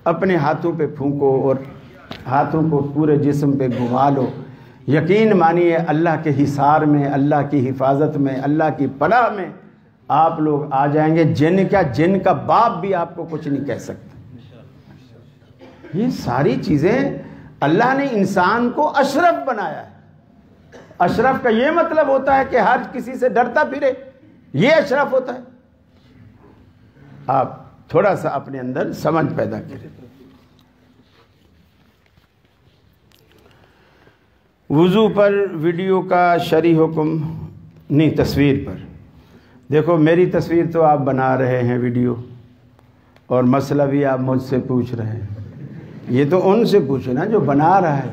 اپنے ہاتھوں پہ پھونکو اور ہاتھوں کو پورے جسم پہ گھما لو. یقین مانیے اللہ کے حصار میں، اللہ کی حفاظت میں، اللہ کی پناہ میں آپ لوگ آ جائیں گے. جن کا باپ بھی آپ کو کچھ نہیں کہہ سکتا. یہ ساری چیزیں اللہ نے انسان کو اشرف بنایا ہے. اشرف کا یہ مطلب ہوتا ہے کہ ہر کسی سے ڈرتا پھرے، یہ اشرف ہوتا ہے. آپ تھوڑا سا اپنے اندر سمجھ پیدا کریں. وضو پر ویڈیو کا شرعی حکم نہیں، تصویر پر. دیکھو میری تصویر تو آپ بنا رہے ہیں ویڈیو، اور مسئلہ بھی آپ مجھ سے پوچھ رہے ہیں. یہ تو ان سے پوچھو نا جو بنا رہا ہے.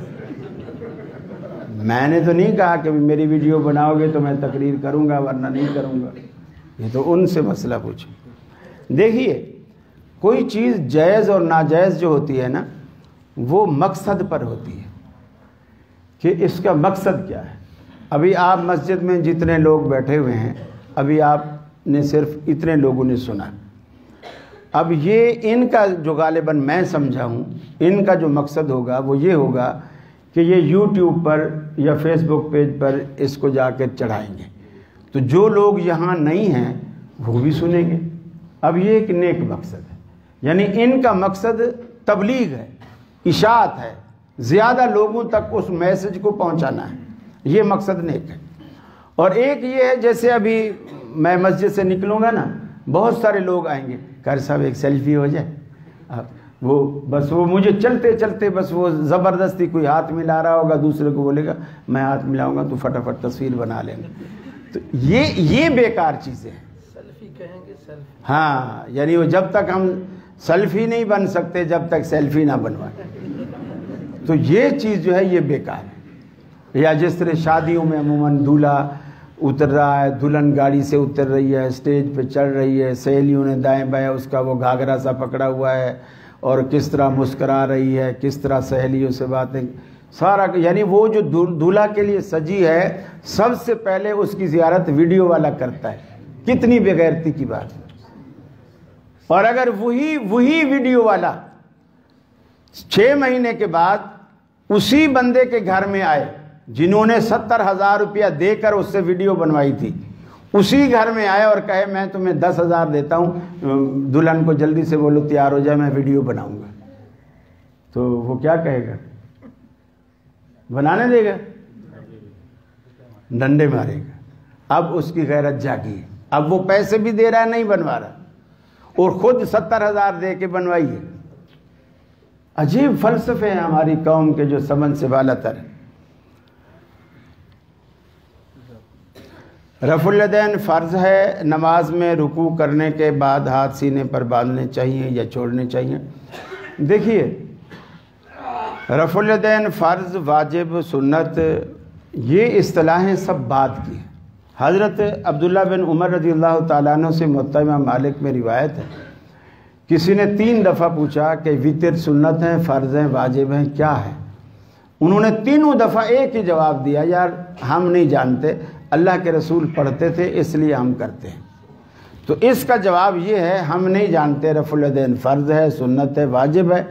میں نے تو نہیں کہا کہ میری ویڈیو بناؤ گے تو میں تقریر کروں گا ورنہ نہیں کروں گا. یہ تو ان سے مسئلہ پوچھو. دیکھیے کوئی چیز جائز اور ناجائز جو ہوتی ہے نا، وہ مقصد پر ہوتی ہے کہ اس کا مقصد کیا ہے. ابھی آپ مسجد میں جتنے لوگ بیٹھے ہوئے ہیں، ابھی آپ نے صرف اتنے لوگوں نے سنا. اب یہ ان کا جو غالباً میں سمجھا ہوں، ان کا جو مقصد ہوگا وہ یہ ہوگا کہ یہ یوٹیوب پر یا فیس بک پیج پر اس کو جا کے چڑھائیں گے، تو جو لوگ یہاں نہیں ہیں وہ بھی سنیں گے. اب یہ ایک نیک مقصد ہے، یعنی ان کا مقصد تبلیغ ہے، اشاعت ہے، زیادہ لوگوں تک اس میسج کو پہنچانا ہے. یہ مقصد نیک ہے. اور ایک یہ ہے جیسے ابھی میں مسجد سے نکلوں گا نا، بہت سارے لوگ آئیں گے، قاری صاحب ایک سیلفی ہو جائے. وہ مجھے چلتے چلتے بس وہ زبردستی کوئی ہاتھ ملا رہا ہوگا، دوسرے کو بولے گا میں ہاتھ ملاؤں گا تو فٹافٹ تصویر بنا لیں گے. تو یہ بیکار چیزیں ہیں. سیلفی کہیں گے، سیلفی. ہاں، یعنی وہ جب تک ہم سیلفی نہیں بن سکتے جب تک سیلفی نہ بنوائیں. تو یہ چیز جو ہے یہ بیکار ہے. یا جس طرح شادیوں میں عموماً دولہا اتر رہا ہے، دلہن گاڑی سے اتر رہی ہے، اسٹیج پہ چڑھ رہی ہے، سہیلیوں نے دائیں بائیں اس کا وہ گھاگرا سا پکڑا ہوا ہے اور کس طرح مسکرا رہی ہے، کس طرح سہیلیوں سے باتیں، سارا یعنی وہ جو دولہا کے لیے سجی ہے سب سے پہلے اس کی زیارت ویڈیو والا کرتا ہے. کتنی بے غیرتی کی بات ہے. اور اگر وہی ویڈیو والا 6 مہینے کے بعد اسی بندے کے گھر میں آئے جنہوں نے 70,000 روپیہ دے کر اس سے ویڈیو بنوائی تھی، اسی گھر میں آئے اور کہے میں تمہیں 10,000 دیتا ہوں، دلہن کو جلدی سے بولو تیار ہو جائے میں ویڈیو بناؤں گا، تو وہ کیا کہے گا؟ بنانے دے گا؟ ڈنڈے مارے گا. اب اس کی غیرت جاگی ہے. اب وہ پیسے بھی دے رہا ہے، نہیں بنوا رہا، اور خود 70,000 دے کے بنوائی ہے. عجیب فلسفے ہیں ہماری قوم کے جو سمجھ سے بالا تر ہیں. رفع الیدین فرض ہے. نماز میں رکوع کرنے کے بعد ہاتھ سینے پر باندھنے چاہیے یا چھوڑنے چاہیے؟ دیکھیے رفع الیدین فرض، واجب، سنت یہ اصطلاحیں سب بعد کی ہیں۔ حضرت عبداللہ بن عمر رضی اللہ تعالیٰ عنہ سے موطا امام مالک میں روایت ہے، کسی نے 3 دفعہ پوچھا کہ وطر سنت ہیں، فرض ہیں، واجب ہیں، کیا ہے؟ انہوں نے تینوں دفعہ ایک ہی جواب دیا، یار ہم نہیں جانتے، اللہ کے رسول پڑھتے تھے اس لیے ہم کرتے ہیں۔ تو اس کا جواب یہ ہے، ہم نہیں جانتے رفع الیدین فرض ہے، سنت ہے، واجب ہے،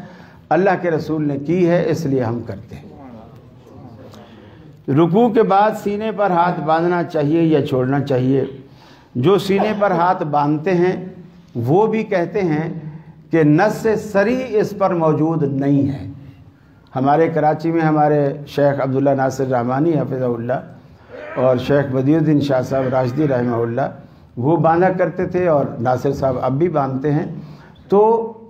اللہ کے رسول نے کی ہے اس لیے ہم کرتے ہیں۔ رکوع کے بعد سینے پر ہاتھ باندھنا چاہیے یا چھوڑنا چاہیے؟ جو سینے پر ہاتھ باندھتے ہیں وہ بھی کہتے ہیں کہ نص صریح اس پر موجود نہیں ہے۔ ہمارے کراچی میں ہمارے شیخ عبداللہ ناصر رحمانی حفظہ اللہ اور شیخ بدیع الدین شاہ صاحب راشدی رحمہ اللہ وہ باندھا کرتے تھے، اور ناصر صاحب اب بھی باندھتے ہیں۔ تو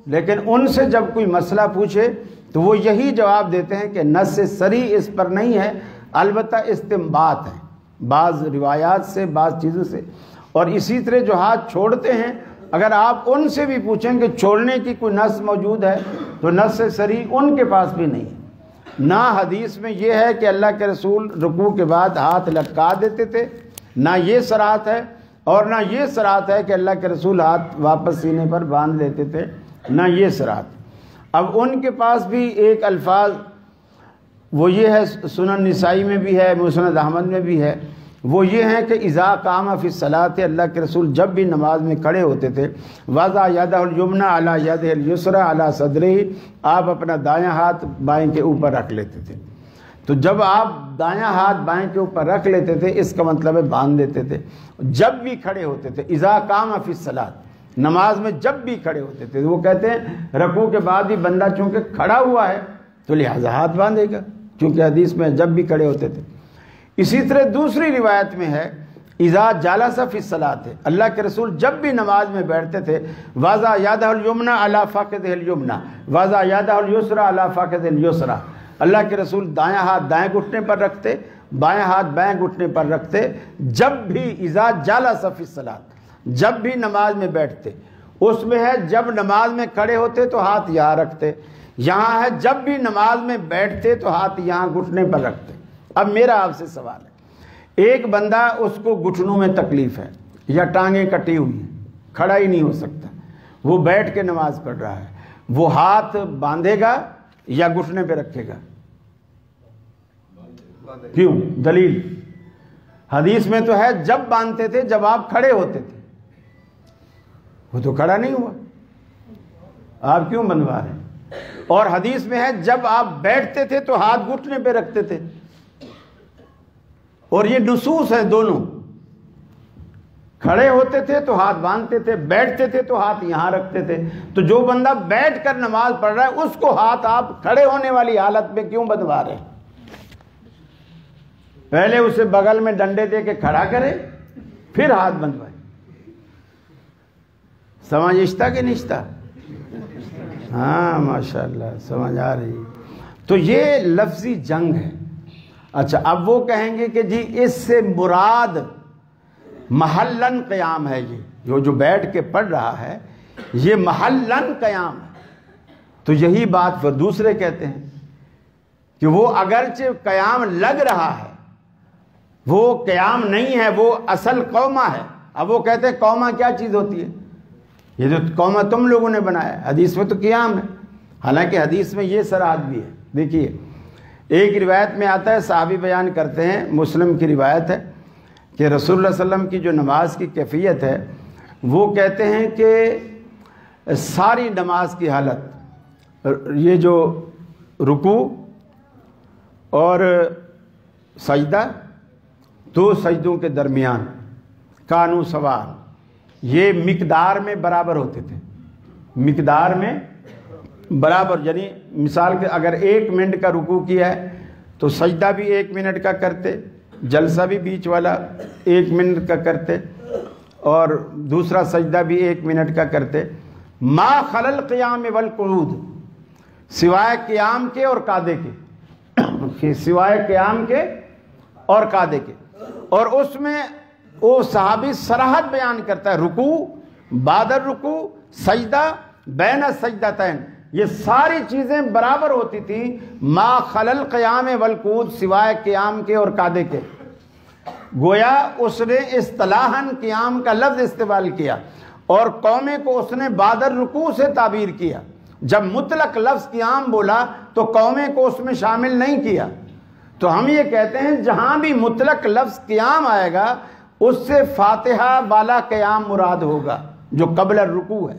لیکن ان سے جب کوئی مسئلہ پوچھے تو وہ یہی جواب دیتے ہیں کہ نص صریح اس پر نہیں ہے، البتہ استنباط ہے بعض روایات سے، بعض چیزوں سے۔ اور اسی طرح جو ہاتھ چھوڑتے ہیں، اگر آپ ان سے بھی پوچھیں کہ چھوڑنے کی کوئی نص موجود ہے تو نص صریح ان کے پاس بھی نہیں ہے۔ نہ حدیث میں یہ ہے کہ اللہ کے رسول رکوع کے بعد ہاتھ لٹکا دیتے تھے، نہ یہ صراحت ہے، اور نہ یہ صراحت ہے کہ اللہ کے رسول ہاتھ واپس سینے پر باندھ لیتے تھے، نہ یہ صراحت۔ اب ان کے پاس بھی ایک الفاظ وہ یہ ہے، سنن نسائی میں بھی ہے، مسند احمد میں بھی ہے، وہ یہ ہے کہ اذا قام فی الصلاۃ، اللہ کے رسول جب بھی نماز میں کھڑے ہوتے تھے، وضع یدہ الیمنی علی یدہ الیسری علی صدرہ، آپ اپنا دایاں ہاتھ بائیں کے اوپر رکھ لیتے تھے۔ تو جب آپ دایاں ہاتھ بائیں کے اوپر رکھ لیتے تھے اس کا مطلب ہے باندھ دیتے تھے۔ جب بھی کھڑے ہوتے تھے، اذا قام فی الصلاۃ، نماز میں جب بھی کھڑے ہوتے تھے، وہ کہتے ہیں رکوع کے بعد ہی بندہ چونکہ کھڑا ہوا ہے تو لہذا ہاتھ باندھے گا، چونکہ حدیث میں جب بھی کھڑے ہوتے تھے۔ اسی طرح دوسری روایت میں ہے اذا جلس فی الصلاۃ، اللہ کے رسول جب بھی نماز میں بیٹھتے تھے، وضع یدہ الیمنی علی فخذہ الیمنی وضع یدہ الیسری علی فخذہ الیسری، اللہ کے رسول دایاں ہاتھ دائیں گھٹنے پر رکھتے، بائیں ہاتھ بائیں گھٹنے پر رکھتے، جب بھی اذا جلس فی الصلاۃ، جب بھی نماز میں بیٹھتے۔ اس میں ہے جب نماز میں کھڑے ہوتے تو ہاتھ یہاں رکھتے، یہاں ہے جب بھی نماز میں بیٹھتے تو ہاتھ یہاں گھٹنے پر رکھتے۔ اب میرا آپ سے سوال ہے، ایک بندہ اس کو گھٹنوں میں تکلیف ہے یا ٹانگیں کٹی ہوئی ہیں، کھڑا ہی نہیں ہو سکتا، وہ بیٹھ کے نماز پڑھ رہا ہے، وہ ہاتھ باندھے گا یا گھٹنے پہ رکھے گا؟ کیوں؟ دلیل حدیث میں تو ہے جب باندھتے تھے جب آپ کھڑے ہوتے تھے، وہ تو کھڑا نہیں ہوا، آپ کیوں بندھوا رہے ہیں؟ اور حدیث میں ہے جب آپ بیٹھتے تھے تو ہاتھ گھٹنے پہ رکھتے تھے، اور یہ نصوص ہے دونوں، کھڑے ہوتے تھے تو ہاتھ باندھتے تھے، بیٹھتے تھے تو ہاتھ یہاں رکھتے تھے۔ تو جو بندہ بیٹھ کر نماز پڑھ رہا ہے اس کو ہاتھ آپ کھڑے ہونے والی حالت میں کیوں بندھوا رہے ہیں؟ پہلے اسے بغل میں ڈنڈے دے کے کھڑا کرے پھر ہاتھ بندھوائے۔ سمجھ اشتا کہ نشتا؟ ہاں ماشاءاللہ سمجھ آ رہی۔ تو یہ لفظی جنگ ہے۔ اچھا، اب وہ کہیں گے کہ جی اس سے مراد محلن قیام ہے، یہ جو بیٹھ کے پڑھ رہا ہے یہ محلن قیام ہے۔ تو یہی بات پھر دوسرے کہتے ہیں کہ وہ اگرچہ قیام لگ رہا ہے، وہ قیام نہیں ہے، وہ اصل قومہ ہے۔ اب وہ کہتے ہیں قومہ کیا چیز ہوتی ہے؟ یہ جو قومہ تم لوگوں نے بنایا ہے، حدیث میں تو قیام ہے، حالانکہ حدیث میں یہ صراحت بھی ہے۔ دیکھیے ایک روایت میں آتا ہے، صحابی بیان کرتے ہیں، مسلم کی روایت ہے کہ رسول اللہ صلی اللہ علیہ وسلم کی جو نماز کی کیفیت ہے، وہ کہتے ہیں کہ ساری نماز کی حالت، یہ جو رکوع اور سجدہ، دو سجدوں کے درمیان کانو سوان، یہ مقدار میں برابر ہوتے تھے، مقدار میں برابر، یعنی مثال کے اگر 1 منٹ کا رکوع کیا ہے تو سجدہ بھی 1 منٹ کا کرتے، جلسہ بھی بیچ والا 1 منٹ کا کرتے، اور دوسرا سجدہ بھی 1 منٹ کا کرتے، ما خلل قیام والقعود، سوائے قیام کے اور قعدے کے، سوائے قیام کے اور قعدے کے۔ اور اس میں وہ صحابی صراحت بیان کرتا ہے، رکوع بعد الرکوع، سجدہ بین السجدتین، یہ ساری چیزیں برابر ہوتی تھیں، ما خلل قیام والقعود، سوائے قیام کے اور قعدے کے۔ گویا اس نے اصطلاحاً قیام کا لفظ استعمال کیا اور قومیں کو اس نے بعد الرکوع سے تعبیر کیا۔ جب مطلق لفظ قیام بولا تو قومیں کو اس میں شامل نہیں کیا۔ تو ہم یہ کہتے ہیں جہاں بھی مطلق لفظ قیام آئے گا اس سے فاتحہ والا قیام مراد ہوگا جو قبل الرکوع ہے۔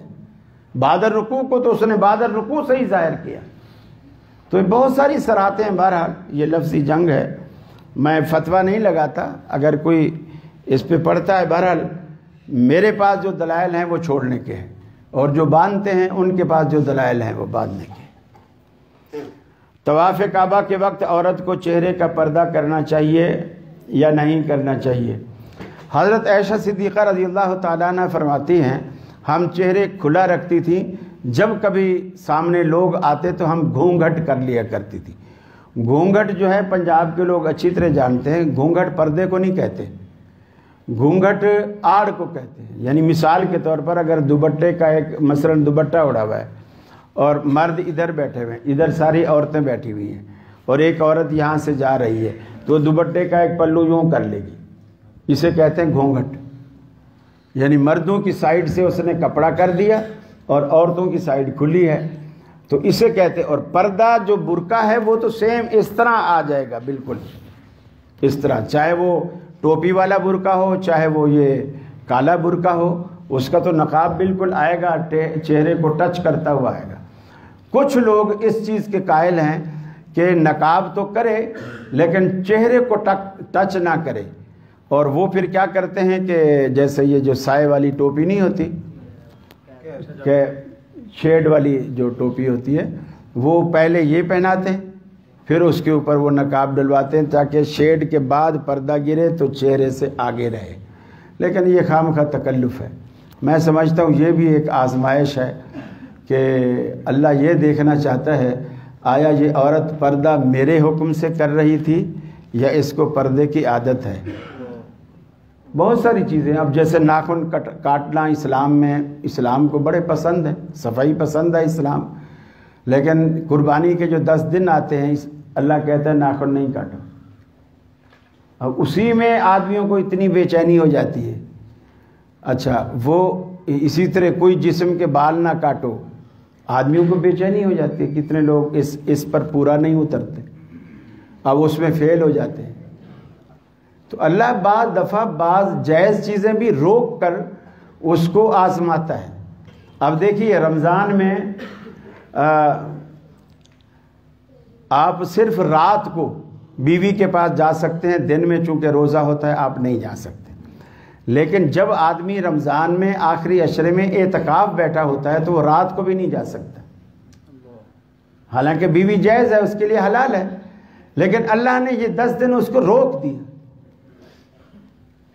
بعد الرکوع کو تو اس نے بعد الرکوع سے ہی ظاہر کیا۔ تو بہت ساری صراحتیں ہیں۔ بہرحال یہ لفظی جنگ ہے، میں فتویٰ نہیں لگاتا، اگر کوئی اس پہ پڑھتا ہے۔ بہرحال میرے پاس جو دلائل ہیں وہ چھوڑنے کے ہیں، اور جو باندھتے ہیں ان کے پاس جو دلائل ہیں وہ باندھنے کے ہیں۔ طواف کعبہ کے وقت عورت کو چہرے کا پردہ کرنا چاہیے یا نہیں کرنا چاہیے؟ حضرت عائشہ صدیقہ رضی اللہ تعالیٰ عنہ فرماتی ہیں ہم چہرے کھلا رکھتی تھیں، جب کبھی سامنے لوگ آتے تو ہم گھونگھٹ کر لیا کرتی تھی۔ گھونگھٹ جو ہے پنجاب کے لوگ اچھی طرح جانتے ہیں، گھونگھٹ پردے کو نہیں کہتے، گھونگھٹ آڑ کو کہتے ہیں۔ یعنی مثال کے طور پر اگر دوپٹے کا ایک مثلاً دوپٹہ اڑا ہوا ہے اور مرد ادھر بیٹھے ہوئے ہیں، ادھر ساری عورتیں بیٹھی ہوئی ہیں، اور ایک عورت یہاں سے جا رہی ہے تو دوپٹے کا ایک پلو یوں کر لے گی، اسے کہتے ہیں گھونگھٹ۔ یعنی مردوں کی سائیڈ سے اس نے کپڑا کر دیا اور عورتوں کی سائیڈ کھلی ہے، تو اسے کہتے ہیں۔ اور پردہ جو برقع ہے وہ تو سیم اس طرح آ جائے گا، بالکل اس طرح، چاہے وہ ٹوپی والا برقع ہو چاہے وہ یہ کالا برقع ہو، اس کا تو نقاب بالکل آئے گا، چہرے کو ٹچ کرتا ہوا آئے گا۔ کچھ لوگ اس چیز کے قائل ہیں کہ نقاب تو کرے لیکن چہرے کو ٹچ نہ کرے، اور وہ پھر کیا کرتے ہیں کہ جیسے یہ جو سائے والی ٹوپی نہیں ہوتی، کہ شیڈ والی جو ٹوپی ہوتی ہے، وہ پہلے یہ پہناتے ہیں پھر اس کے اوپر وہ نقاب ڈلواتے ہیں تاکہ شیڈ کے بعد پردہ گرے تو چہرے سے آگے رہے۔ لیکن یہ خامخواہ تکلف ہے۔ میں سمجھتا ہوں یہ بھی ایک آزمائش ہے کہ اللہ یہ دیکھنا چاہتا ہے آیا یہ عورت پردہ میرے حکم سے کر رہی تھی یا اس کو پردے کی عادت ہے۔ بہت ساری چیزیں، اب جیسے ناخن کاٹنا اسلام کو بڑے پسند ہے، صفائی پسند ہے اسلام، لیکن قربانی کے جو 10 دن آتے ہیں اللہ کہتا ہے ناخن نہیں کاٹو۔ اب اسی میں آدمیوں کو اتنی بے چینی ہو جاتی ہے۔ اچھا وہ اسی طرح کوئی جسم کے بال نہ کاٹو، آدمیوں کو بے چینی ہو جاتی ہے۔ کتنے لوگ اس پر پورا نہیں اترتے، اب اس میں فیل ہو جاتے ہیں۔ تو اللہ بعض دفعہ بعض جائز چیزیں بھی روک کر اس کو آزماتا ہے۔ اب دیکھیے رمضان میں آپ صرف رات کو بیوی کے پاس جا سکتے ہیں، دن میں چونکہ روزہ ہوتا ہے آپ نہیں جا سکتے۔ لیکن جب آدمی رمضان میں آخری عشرے میں اعتکاف بیٹھا ہوتا ہے تو وہ رات کو بھی نہیں جا سکتا، حالانکہ بیوی جائز ہے، اس کے لیے حلال ہے، لیکن اللہ نے یہ 10 دن اس کو روک دیا۔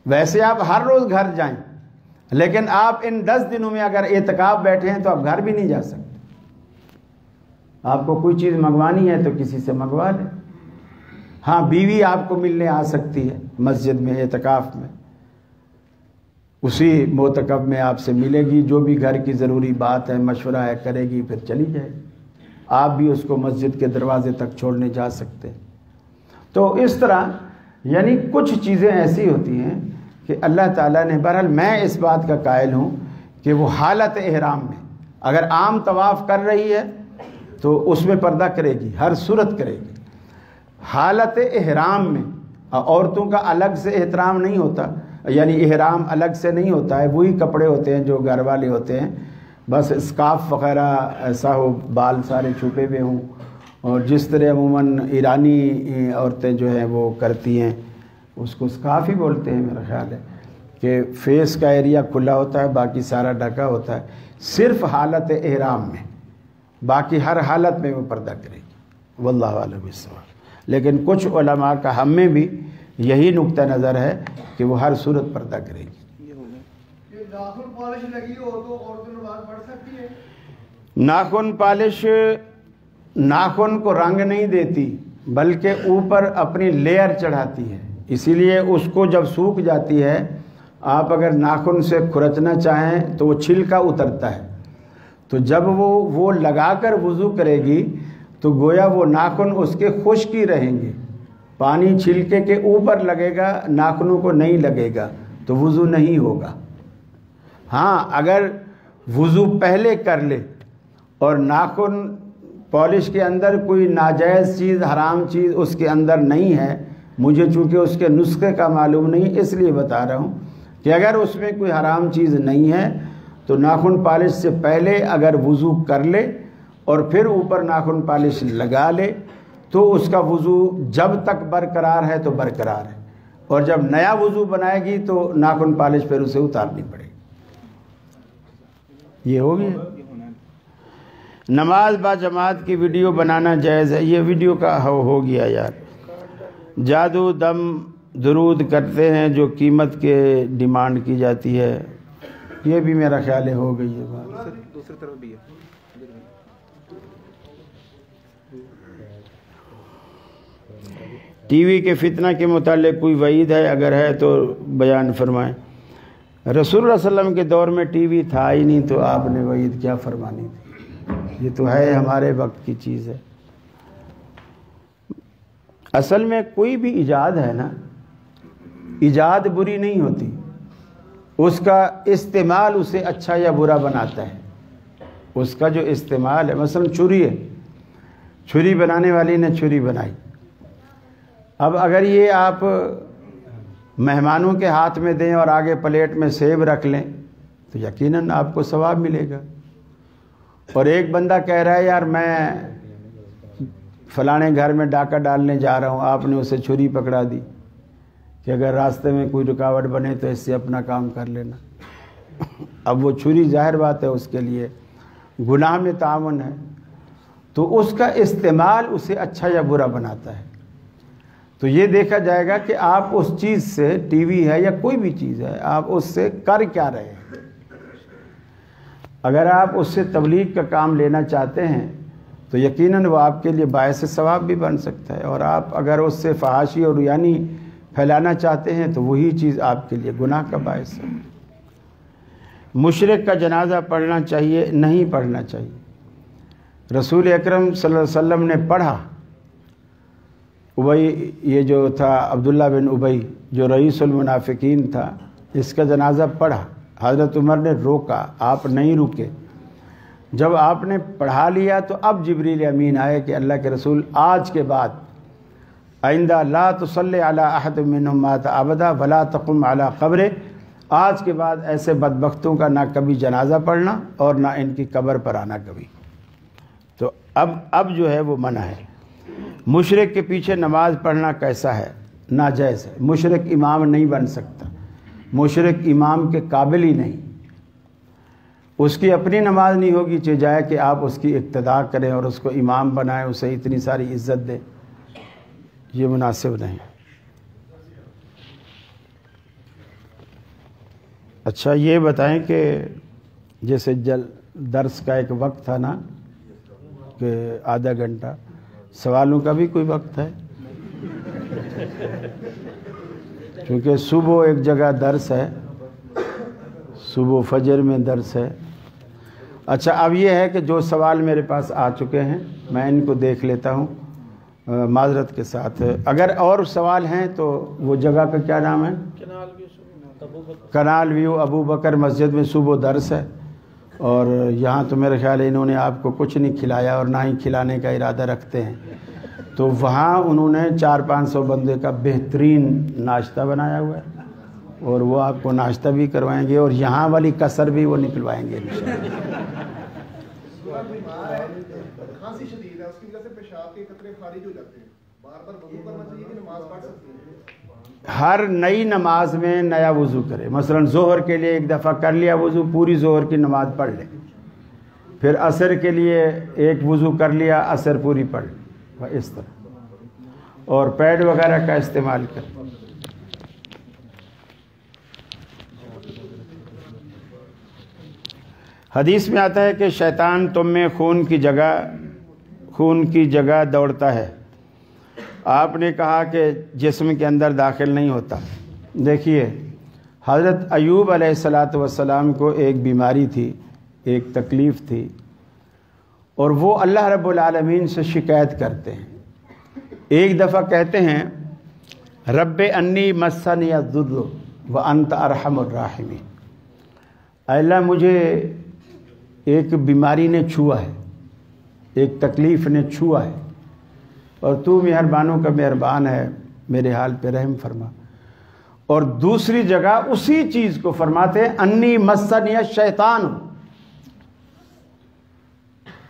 ویسے آپ ہر روز گھر جائیں، لیکن آپ ان 10 دنوں میں اگر اعتکاف بیٹھے ہیں تو آپ گھر بھی نہیں جا سکتے۔ آپ کو کوئی چیز منگوانی ہے تو کسی سے منگوا لیں۔ ہاں بیوی آپ کو ملنے آ سکتی ہے مسجد میں اعتکاف میں، اسی معتکف میں آپ سے ملے گی، جو بھی گھر کی ضروری بات ہے مشورہ ہے کرے گی، پھر چلی جائے گی۔ آپ بھی اس کو مسجد کے دروازے تک چھوڑنے جا سکتے ہیں۔ تو اس طرح یعنی کچھ چیزیں ایسی ہوتی ہیں کہ اللہ تعالیٰ نے، بہرحال میں اس بات کا قائل ہوں کہ وہ حالت احرام میں اگر عام طواف کر رہی ہے تو اس میں پردہ کرے گی، ہر صورت کرے گی۔ حالت احرام میں عورتوں کا الگ سے احترام نہیں ہوتا، یعنی احرام الگ سے نہیں ہوتا ہے، وہی کپڑے ہوتے ہیں جو گھر والے ہوتے ہیں، بس اسکارف وغیرہ ایسا ہو، بال سارے چھپے ہوئے ہوں، اور جس طرح عموماً ایرانی عورتیں جو ہیں وہ کرتی ہیں، اس کو اسکارف ہی بولتے ہیں میرا خیال ہے، کہ فیس کا ایریا کھلا ہوتا ہے باقی سارا ڈھکا ہوتا ہے، صرف حالت احرام میں، باقی ہر حالت میں وہ پردہ کرے گی، واللہ اعلم بالصواب۔ لیکن کچھ علماء کا ہم میں بھی یہی نقطہ نظر ہے کہ وہ ہر صورت پردہ کرے گی۔ ناخن پالش لگی ہو تو عورتیں نماز پڑھ سکتی ہے؟ ناخن پالش ناخن کو رنگ نہیں دیتی بلکہ اوپر اپنی لیئر چڑھاتی ہے، اسی لیے اس کو جب سوکھ جاتی ہے آپ اگر ناخن سے کھرچنا چاہیں تو وہ چھلکا اترتا ہے، تو جب وہ لگا کر وضو کرے گی تو گویا وہ ناخن اس کے خشک ہی رہیں گے، پانی چھلکے کے اوپر لگے گا، ناخنوں کو نہیں لگے گا، تو وضو نہیں ہوگا۔ ہاں اگر وضو پہلے کر لے اور ناخن پالش کے اندر کوئی ناجائز چیز، حرام چیز اس کے اندر نہیں ہے، مجھے چونکہ اس کے نسخے کا معلوم نہیں اس لیے بتا رہا ہوں کہ اگر اس میں کوئی حرام چیز نہیں ہے تو ناخن پالش سے پہلے اگر وضو کر لے اور پھر اوپر ناخن پالش لگا لے تو اس کا وضو جب تک برقرار ہے تو برقرار ہے، اور جب نیا وضو بنائے گی تو ناخن پالش پھر اسے اتارنی پڑے گی۔ یہ ہو گیا۔ نماز با جماعت کی ویڈیو بنانا جائز ہے؟ یہ ویڈیو کا ہو گیا یار۔ جادو، دم، درود کرتے ہیں جو قیمت کے ڈیمانڈ کی جاتی ہے، یہ بھی میرا خیال ہے ہو گئی ہے بات۔ دوسری طرف بھی ہے۔ ٹی وی کے فتنہ کے متعلق کوئی وعید ہے؟ اگر ہے تو بیان فرمائیں۔ رسول اللہ صلی اللہ علیہ وسلم کے دور میں ٹی وی تھا ہی نہیں تو آپ نے وعید کیا فرمانی تھی؟ یہ تو ہے ہمارے وقت کی چیز ہے۔ اصل میں کوئی بھی ایجاد ہے نا، ایجاد بری نہیں ہوتی، اس کا استعمال اسے اچھا یا برا بناتا ہے۔ اس کا جو استعمال ہے، مثلا چھری ہے، چھری بنانے والی نے چھری بنائی، اب اگر یہ آپ مہمانوں کے ہاتھ میں دیں اور آگے پلیٹ میں سیب رکھ لیں تو یقیناً آپ کو ثواب ملے گا۔ اور ایک بندہ کہہ رہا ہے یار میں فلانے گھر میں ڈاکہ ڈالنے جا رہا ہوں، آپ نے اسے چھری پکڑا دی کہ اگر راستے میں کوئی رکاوٹ بنے تو اس سے اپنا کام کر لینا۔ اب وہ چھری ظاہر بات ہے اس کے لیے گناہ میں تعاون ہے، تو اس کا استعمال اسے اچھا یا برا بناتا ہے۔ تو یہ دیکھا جائے گا کہ آپ اس چیز سے، ٹی وی ہے یا کوئی بھی چیز ہے، آپ اس سے کر کیا رہے ہیں۔ اگر آپ اس سے تبلیغ کا کام لینا چاہتے ہیں تو یقیناً وہ آپ کے لیے باعث ثواب بھی بن سکتا ہے، اور آپ اگر اس سے فحاشی اور ریانی پھیلانا چاہتے ہیں تو وہی چیز آپ کے لیے گناہ کا باعث ہے۔ مشرک کا جنازہ پڑھنا چاہیے؟ نہیں پڑھنا چاہیے۔ رسول اکرم صلی اللہ علیہ وسلم نے پڑھا، ابئی، یہ جو تھا عبداللہ بن ابئی جو رئیس المنافقین تھا، اس کا جنازہ پڑھا، حضرت عمر نے روکا، آپ نہیں رکے۔ جب آپ نے پڑھا لیا تو اب جبریل امین آئے کہ اللہ کے رسول آج کے بعد آئندہ لا تصلی علی احد منہم مات ابدا ولا تقم علی قبرہ، آج کے بعد ایسے بدبختوں کا نہ کبھی جنازہ پڑھنا اور نہ ان کی قبر پر آنا کبھی۔ تو اب جو ہے وہ منع ہے۔ مشرک کے پیچھے نماز پڑھنا کیسا ہے؟ ناجائز ہے۔ مشرک امام نہیں بن سکتا، مشرک امام کے قابل ہی نہیں، اس کی اپنی نماز نہیں ہوگی چاہے جائے کہ آپ اس کی اقتداء کریں اور اس کو امام بنائیں، اسے اتنی ساری عزت دیں، یہ مناسب نہیں۔ اچھا یہ بتائیں کہ جیسے درس کا ایک وقت تھا نا کہ آدھا گھنٹہ، سوالوں کا بھی کوئی وقت ہے؟ کیونکہ صبح ایک جگہ درس ہے، صبح فجر میں درس ہے۔ اچھا اب یہ ہے کہ جو سوال میرے پاس آ چکے ہیں میں ان کو دیکھ لیتا ہوں معذرت کے ساتھ۔ اگر اور سوال ہیں تو وہ جگہ کا کیا نام ہے؟ کنال ویو ابو بکر مسجد میں صبح درس ہے، اور یہاں تو میرے خیال ہے انہوں نے آپ کو کچھ نہیں کھلایا اور نہ ہی کھلانے کا ارادہ رکھتے ہیں، تو وہاں انہوں نے 400-500 بندے کا بہترین ناشتہ بنایا ہوا ہے، اور وہ آپ کو ناشتہ بھی کروائیں گے اور یہاں والی کسر بھی وہ نکلوائیں گے انشاءاللہ۔ کھانسی شدید ہے، اس کی وجہ سے پیشاب کے قطرے خارج ہو جاتے ہیں، بار بار وضو کرنا چاہیے کہ نماز پڑھ سکتے ہیں؟ ہر نئی نماز میں نیا وضو کرے، مثلا ظہر کے لیے ایک دفعہ کر لیا وضو، پوری ظہر کی نماز پڑھ لے، پھر عصر کے لیے ایک وضو کر لیا، عصر پوری پڑھ لے، اس طرح، اور پیڈ وغیرہ کا استعمال کر۔ حدیث میں آتا ہے کہ شیطان تم میں خون کی جگہ دوڑتا ہے، آپ نے کہا کہ جسم کے اندر داخل نہیں ہوتا۔ دیکھیے حضرت ایوب علیہ السلام کو ایک بیماری تھی، ایک تکلیف تھی، اور وہ اللہ رب العالمین سے شکایت کرتے ہیں. ایک دفعہ کہتے ہیں رب انی مسنی الضر وانت ارحم الراحمین، اے اللہ مجھے ایک بیماری نے چھوا ہے، ایک تکلیف نے چھوا ہے، اور تو مہربانوں کا مہربان ہے، میرے حال پہ رحم فرما. اور دوسری جگہ اسی چیز کو فرماتے ہیں انی مسنی الشیطان،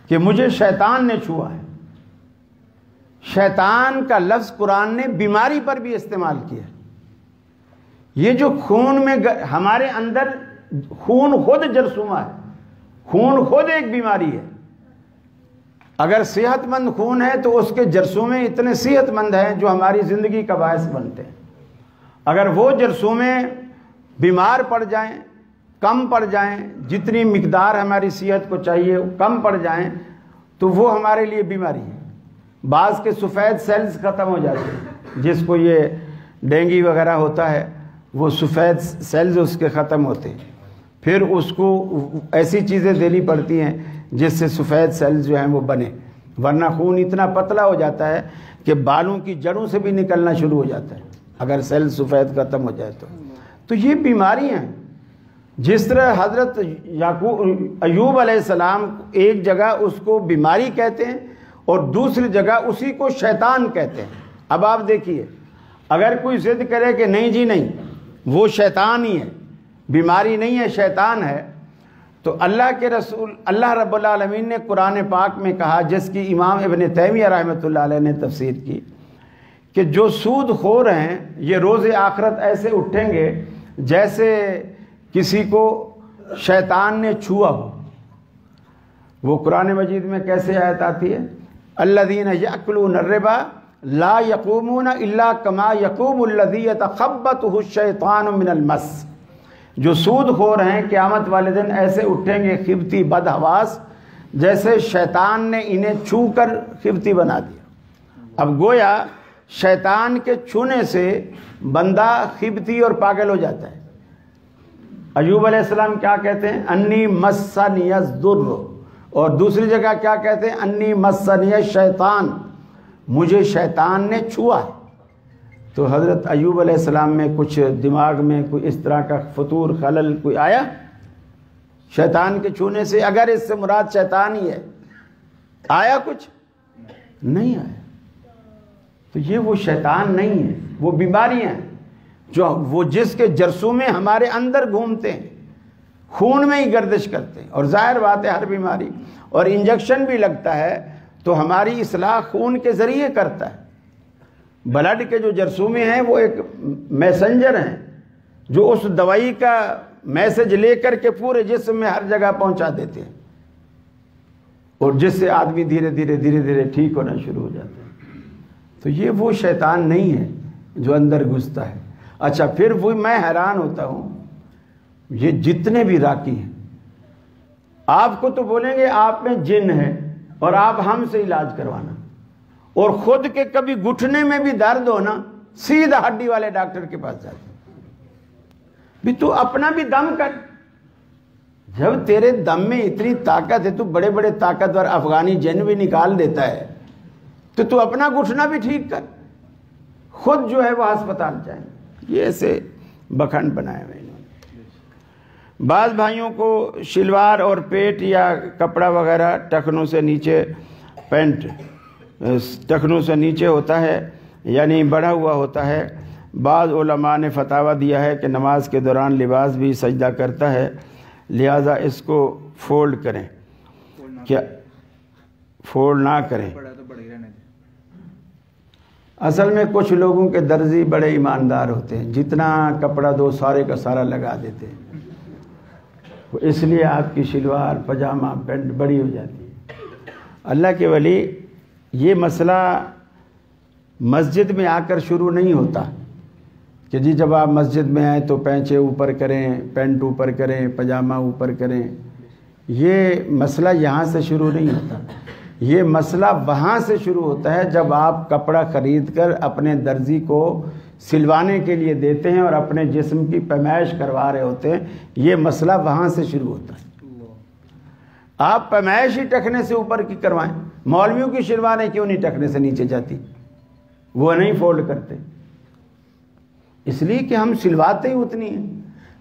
کہ مجھے شیطان نے چھوا ہے. شیطان کا لفظ قرآن نے بیماری پر بھی استعمال کیا. یہ جو خون میں ہمارے اندر خون خود جرثومہ ہے، خون خود ایک بیماری ہے. اگر صحت مند خون ہے تو اس کے جرثومے اتنے صحت مند ہیں جو ہماری زندگی کا باعث بنتے ہیں. اگر وہ جرثومے بیمار پڑ جائیں، کم پڑ جائیں، جتنی مقدار ہماری صحت کو چاہیے کم پڑ جائیں تو وہ ہمارے لیے بیماری ہے. بعض کے سفید سیلز ختم ہو جاتے ہیں، جس کو یہ ڈینگی وغیرہ ہوتا ہے وہ سفید سیلز اس کے ختم ہوتے ہیں، پھر اس کو ایسی چیزیں دینی پڑتی ہیں جس سے سفید سیلز جو ہیں وہ بنے، ورنہ خون اتنا پتلا ہو جاتا ہے کہ بالوں کی جڑوں سے بھی نکلنا شروع ہو جاتا ہے اگر سیل سفید ختم ہو جائے تو یہ بیماریاں ہیں. جس طرح حضرت ایوب علیہ السلام ایک جگہ اس کو بیماری کہتے ہیں اور دوسری جگہ اسی کو شیطان کہتے ہیں. اب آپ دیکھیے، اگر کوئی ضد کرے کہ نہیں جی نہیں وہ شیطان ہی ہے، بیماری نہیں ہے شیطان ہے، تو اللہ کے رسول اللہ رب العالمین نے قرآن پاک میں کہا، جس کی امام ابن تیمیہ رحمۃ اللہ علیہ نے تفسیر کی، کہ جو سود خور ہیں یہ روز آخرت ایسے اٹھیں گے جیسے کسی کو شیطان نے چھوا ہو. وہ قرآن مجید میں کیسے آیت آتی ہے؟ الذین یأکلون الربا لا یقومون الا کما یقوم الذی یتخبطہ الشیطان من المس. جو سود خور ہیں قیامت والے دن ایسے اٹھیں گے خبتی بدحواس جیسے شیطان نے انہیں چھو کر خبتی بنا دیا. اب گویا شیطان کے چھونے سے بندہ خبتی اور پاگل ہو جاتا ہے. ایوب علیہ السلام کیا کہتے ہیں؟ انی مسنی الضر، اور دوسری جگہ کیا کہتے ہیں؟ انی مسنی الشیطان، مجھے شیطان نے چھوا ہے. تو حضرت ایوب علیہ السلام میں کچھ دماغ میں کوئی اس طرح کا فطور خلل کوئی آیا شیطان کے چھونے سے؟ اگر اس سے مراد شیطان ہی ہے، آیا کچھ؟ نہیں آیا. تو یہ وہ شیطان نہیں ہے، وہ بیماریاں ہیں جو وہ جس کے جرثومے ہمارے اندر گھومتے ہیں، خون میں ہی گردش کرتے ہیں. اور ظاہر بات ہے ہر بیماری اور انجیکشن بھی لگتا ہے تو ہماری اصلاح خون کے ذریعے کرتا ہے. بلڈ کے جو جرثومے ہیں وہ ایک میسنجر ہیں جو اس دوائی کا میسج لے کر کے پورے جسم میں ہر جگہ پہنچا دیتے ہیں، اور جس سے آدمی دھیرے دھیرے ٹھیک ہونا شروع ہو جاتا ہے. تو یہ وہ شیطان نہیں ہے جو اندر گھستا ہے. اچھا، پھر وہ میں حیران ہوتا ہوں، یہ جتنے بھی راکی ہیں آپ کو تو بولیں گے آپ میں جن ہے اور آپ ہم سے علاج کروانا، اور خود کے کبھی گھٹنے میں بھی درد ہونا سیدھا ہڈی والے ڈاکٹر کے پاس جاتے بھی تو اپنا بھی دم کر. جب تیرے دم میں اتنی طاقت ہے، تو بڑے بڑے طاقتور افغانی جن بھی نکال دیتا ہے، تو اپنا گھٹنا بھی ٹھیک کر. خود جو ہے وہ ہسپتال جائیں. یہ ایسے بکھنڈ بنائے ہوئے انہوں نے. بعض بھائیوں کو شلوار اور پیٹ یا کپڑا وغیرہ ٹخنوں سے نیچے، پینٹ ٹخنوں سے نیچے ہوتا ہے، یعنی بڑھا ہوا ہوتا ہے. بعض علماء نے فتاویٰ دیا ہے کہ نماز کے دوران لباس بھی سجدہ کرتا ہے، لہٰذا اس کو فولڈ کریں. کیا فولڈ نہ کریں؟ اصل میں کچھ لوگوں کے درزی بڑے ایماندار ہوتے ہیں، جتنا کپڑا دو سارے کا سارا لگا دیتے ہیں، اس لیے آپ کی شلوار پجامہ پینٹ بڑی ہو جاتی ہے. اللہ کے ولی، یہ مسئلہ مسجد میں آ کر شروع نہیں ہوتا کہ جی جب آپ مسجد میں آئیں تو پینچے اوپر کریں، پینٹ اوپر کریں، پجامہ اوپر کریں. یہ مسئلہ یہاں سے شروع نہیں ہوتا. یہ مسئلہ وہاں سے شروع ہوتا ہے جب آپ کپڑا خرید کر اپنے درزی کو سلوانے کے لیے دیتے ہیں اور اپنے جسم کی پیمائش کروا رہے ہوتے ہیں. یہ مسئلہ وہاں سے شروع ہوتا ہے. آپ پیمائش ہی ٹخنے سے اوپر کی کروائیں. مولویوں کی شلواریں کیوں نہیں ٹخنے سے نیچے جاتی؟ وہ نہیں فولڈ کرتے، اس لیے کہ ہم سلواتے ہی اتنی ہیں.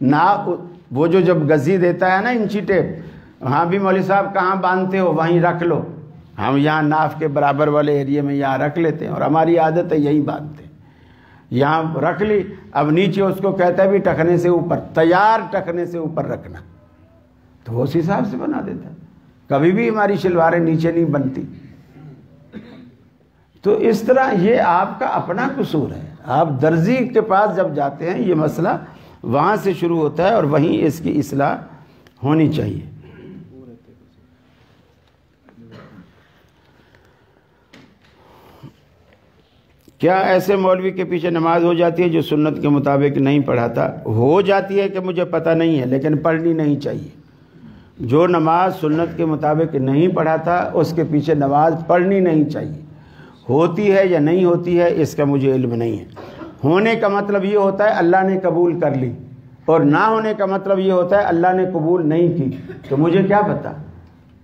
ناپ وہ جو جب گزی دیتا ہے نا انچی ٹیپ، ہاں بھی مولوی صاحب کہاں باندھتے ہو وہیں رکھ لو، ہم یہاں ناف کے برابر والے ایریے میں یہاں رکھ لیتے ہیں، اور ہماری عادت ہے یہی باندھتے ہیں. یہاں رکھ لی، اب نیچے اس کو کہتا ہے بھی ٹخنے سے اوپر، تیار ٹخنے سے اوپر رکھنا، تو وہ اس حساب سے بنا دیتا ہے. کبھی بھی ہماری شلواریں نیچے نہیں بنتی. تو اس طرح یہ آپ کا اپنا قصور ہے. آپ درزی کے پاس جب جاتے ہیں یہ مسئلہ وہاں سے شروع ہوتا ہے اور وہیں اس کی اصلاح ہونی چاہیے. کیا ایسے مولوی کے پیچھے نماز ہو جاتی ہے جو سنت کے مطابق نہیں پڑھاتا؟ ہو جاتی ہے کہ مجھے پتہ نہیں ہے، لیکن پڑھنی نہیں چاہیے. جو نماز سنت کے مطابق نہیں پڑھاتا اس کے پیچھے نماز پڑھنی نہیں چاہیے. ہوتی ہے یا نہیں ہوتی ہے اس کا مجھے علم نہیں ہے. ہونے کا مطلب یہ ہوتا ہے اللہ نے قبول کر لی، اور نہ ہونے کا مطلب یہ ہوتا ہے اللہ نے قبول نہیں کی. تو مجھے کیا پتہ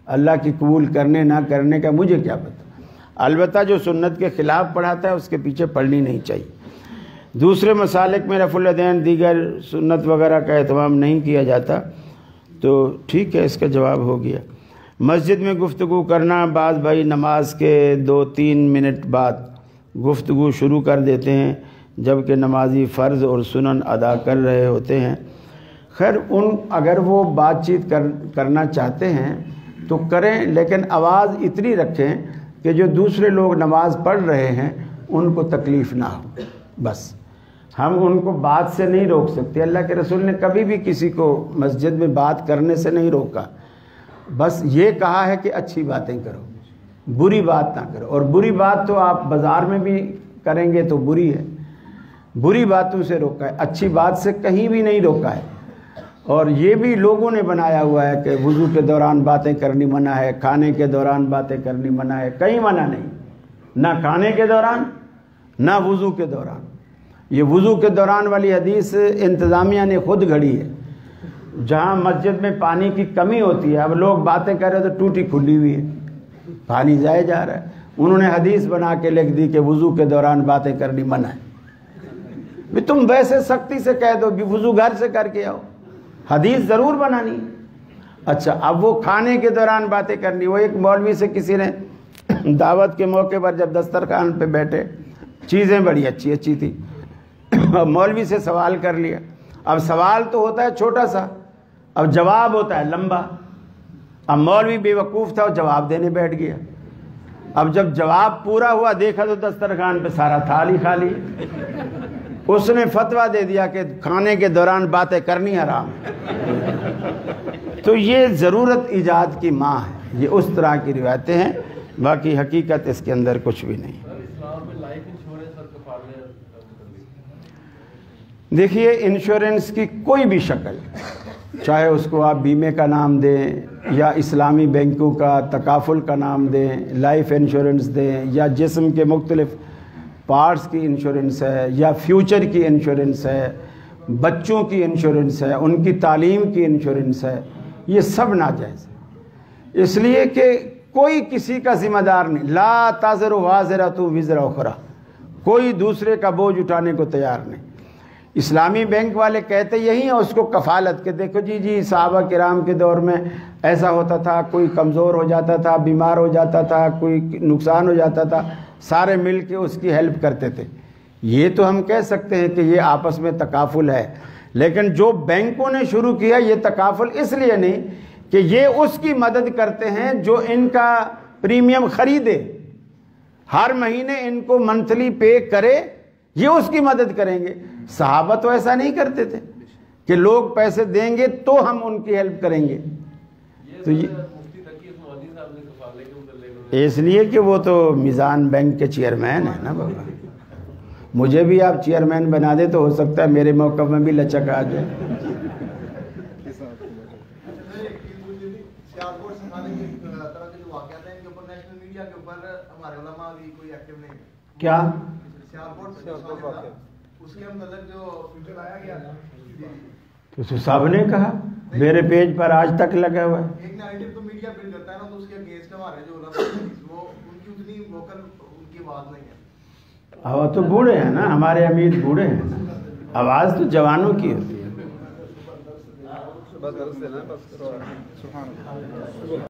اللہ کی قبول کرنے نہ کرنے کا؟ مجھے کیا پتہ. البتہ جو سنت کے خلاف پڑھاتا ہے اس کے پیچھے پڑھنی نہیں چاہیے. دوسرے مسالک میں رفع الیدین دیگر سنت وغیرہ کا اہتمام نہیں کیا جاتا، تو ٹھیک ہے، اس کا جواب ہو گیا. مسجد میں گفتگو کرنا، بعض بھائی نماز کے 2-3 منٹ بعد گفتگو شروع کر دیتے ہیں جبکہ نمازی فرض اور سنن ادا کر رہے ہوتے ہیں. خیر اگر وہ بات چیت کرنا چاہتے ہیں تو کریں، لیکن آواز اتنی رکھیں کہ جو دوسرے لوگ نماز پڑھ رہے ہیں ان کو تکلیف نہ ہو. بس ہم ان کو بات سے نہیں روک سکتے. اللہ کے رسول نے کبھی بھی کسی کو مسجد میں بات کرنے سے نہیں روکا، بس یہ کہا ہے کہ اچھی باتیں کرو، بری بات نہ کرو. اور بری بات تو آپ بازار میں بھی کریں گے تو بری ہے، بری باتوں سے روکا ہے، اچھی بات سے کہیں بھی نہیں روکا ہے. اور یہ بھی لوگوں نے بنایا ہوا ہے کہ وضو کے دوران باتیں کرنی منع ہے، کھانے کے دوران باتیں کرنی منع ہے. کہیں منع نہیں، نہ کھانے کے دوران نہ وضو کے دوران. یہ وضو کے دوران والی حدیث انتظامیہ نے خود گھڑی ہے. جہاں مسجد میں پانی کی کمی ہوتی ہے، اب لوگ باتیں کر رہے تو ٹوٹی کھلی ہوئی ہے، پانی ضائع جا رہا ہے، انہوں نے حدیث بنا کے لکھ دی کہ وضو کے دوران باتیں کرنی منع ہے. بھی تم ویسے سختی سے کہہ دو کہ وضو گھر سے کر کے آؤ، حدیث ضرور بنانی. اچھا اب وہ کھانے کے دوران باتیں کرنی. وہ ایک مولوی سے کسی نے دعوت کے موقع پر جب دسترخوان پہ بیٹھے، چیزیں بڑی اچھی اچھی تھی، مولوی سے سوال کر لیا. اب سوال تو ہوتا ہے چھوٹا سا، اب جواب ہوتا ہے لمبا. اب مولوی بے وقوف تھا اور جواب دینے بیٹھ گیا. اب جب جواب پورا ہوا دیکھا تو دسترخوان پہ سارا تھال ہی خالی. اس نے فتویٰ دے دیا کہ کھانے کے دوران باتیں کرنی حرام. تو یہ ضرورت ایجاد کی ماں ہے. یہ اس طرح کی روایتیں ہیں، باقی حقیقت اس کے اندر کچھ بھی نہیں. دیکھیے انشورنس کی کوئی بھی شکل، چاہے اس کو آپ بیمے کا نام دیں یا اسلامی بینکوں کا تکافل کا نام دیں، لائف انشورنس دیں، یا جسم کے مختلف پارٹس کی انشورنس ہے، یا فیوچر کی انشورنس ہے، بچوں کی انشورنس ہے، ان کی تعلیم کی انشورنس ہے، یہ سب ناجائز ہے. اس لیے کہ کوئی کسی کا ذمہ دار نہیں. لا تزر وازرۃ وزر اخری، کوئی دوسرے کا بوجھ اٹھانے کو تیار نہیں. اسلامی بینک والے کہتے یہی ہیں اس کو کفالت کہ دیکھو جی صحابہ کرام کے دور میں ایسا ہوتا تھا، کوئی کمزور ہو جاتا تھا، بیمار ہو جاتا تھا، کوئی نقصان ہو جاتا تھا، سارے مل کے اس کی ہیلپ کرتے تھے. یہ تو ہم کہہ سکتے ہیں کہ یہ آپس میں تکافل ہے. لیکن جو بینکوں نے شروع کیا یہ تکافل اس لیے نہیں کہ یہ اس کی مدد کرتے ہیں جو ان کا پریمیم خریدے، ہر مہینے ان کو منتھلی پے کرے، یہ اس کی مدد کریں گے. صحابہ تو ایسا نہیں کرتے تھے کہ لوگ پیسے دیں گے تو ہم ان کی ہیلپ کریں گے. تو اس لیے کہ وہ تو میزان بینک کے چیئرمین ہیں نا بابا. مجھے بھی آپ چیئرمین بنا دے تو ہو سکتا ہے میرے موقف میں بھی لچک آ جائے. کیا تو صاحب نے کہا میرے پیج پر آج تک لگا ہوا ہے. ایک نیریٹو تو میڈیا بلڈ کرتا ہے نا، تو اس کے اگینسٹ ہمارے جو وہ ان کی اتنی ووکل ان کی آواز نہیں ہے. وہ تو بوڑھے ہیں نا، ہمارے امیر بوڑھے ہیں، آواز تو جوانوں کی ہوتی ہے. سبحان اللہ.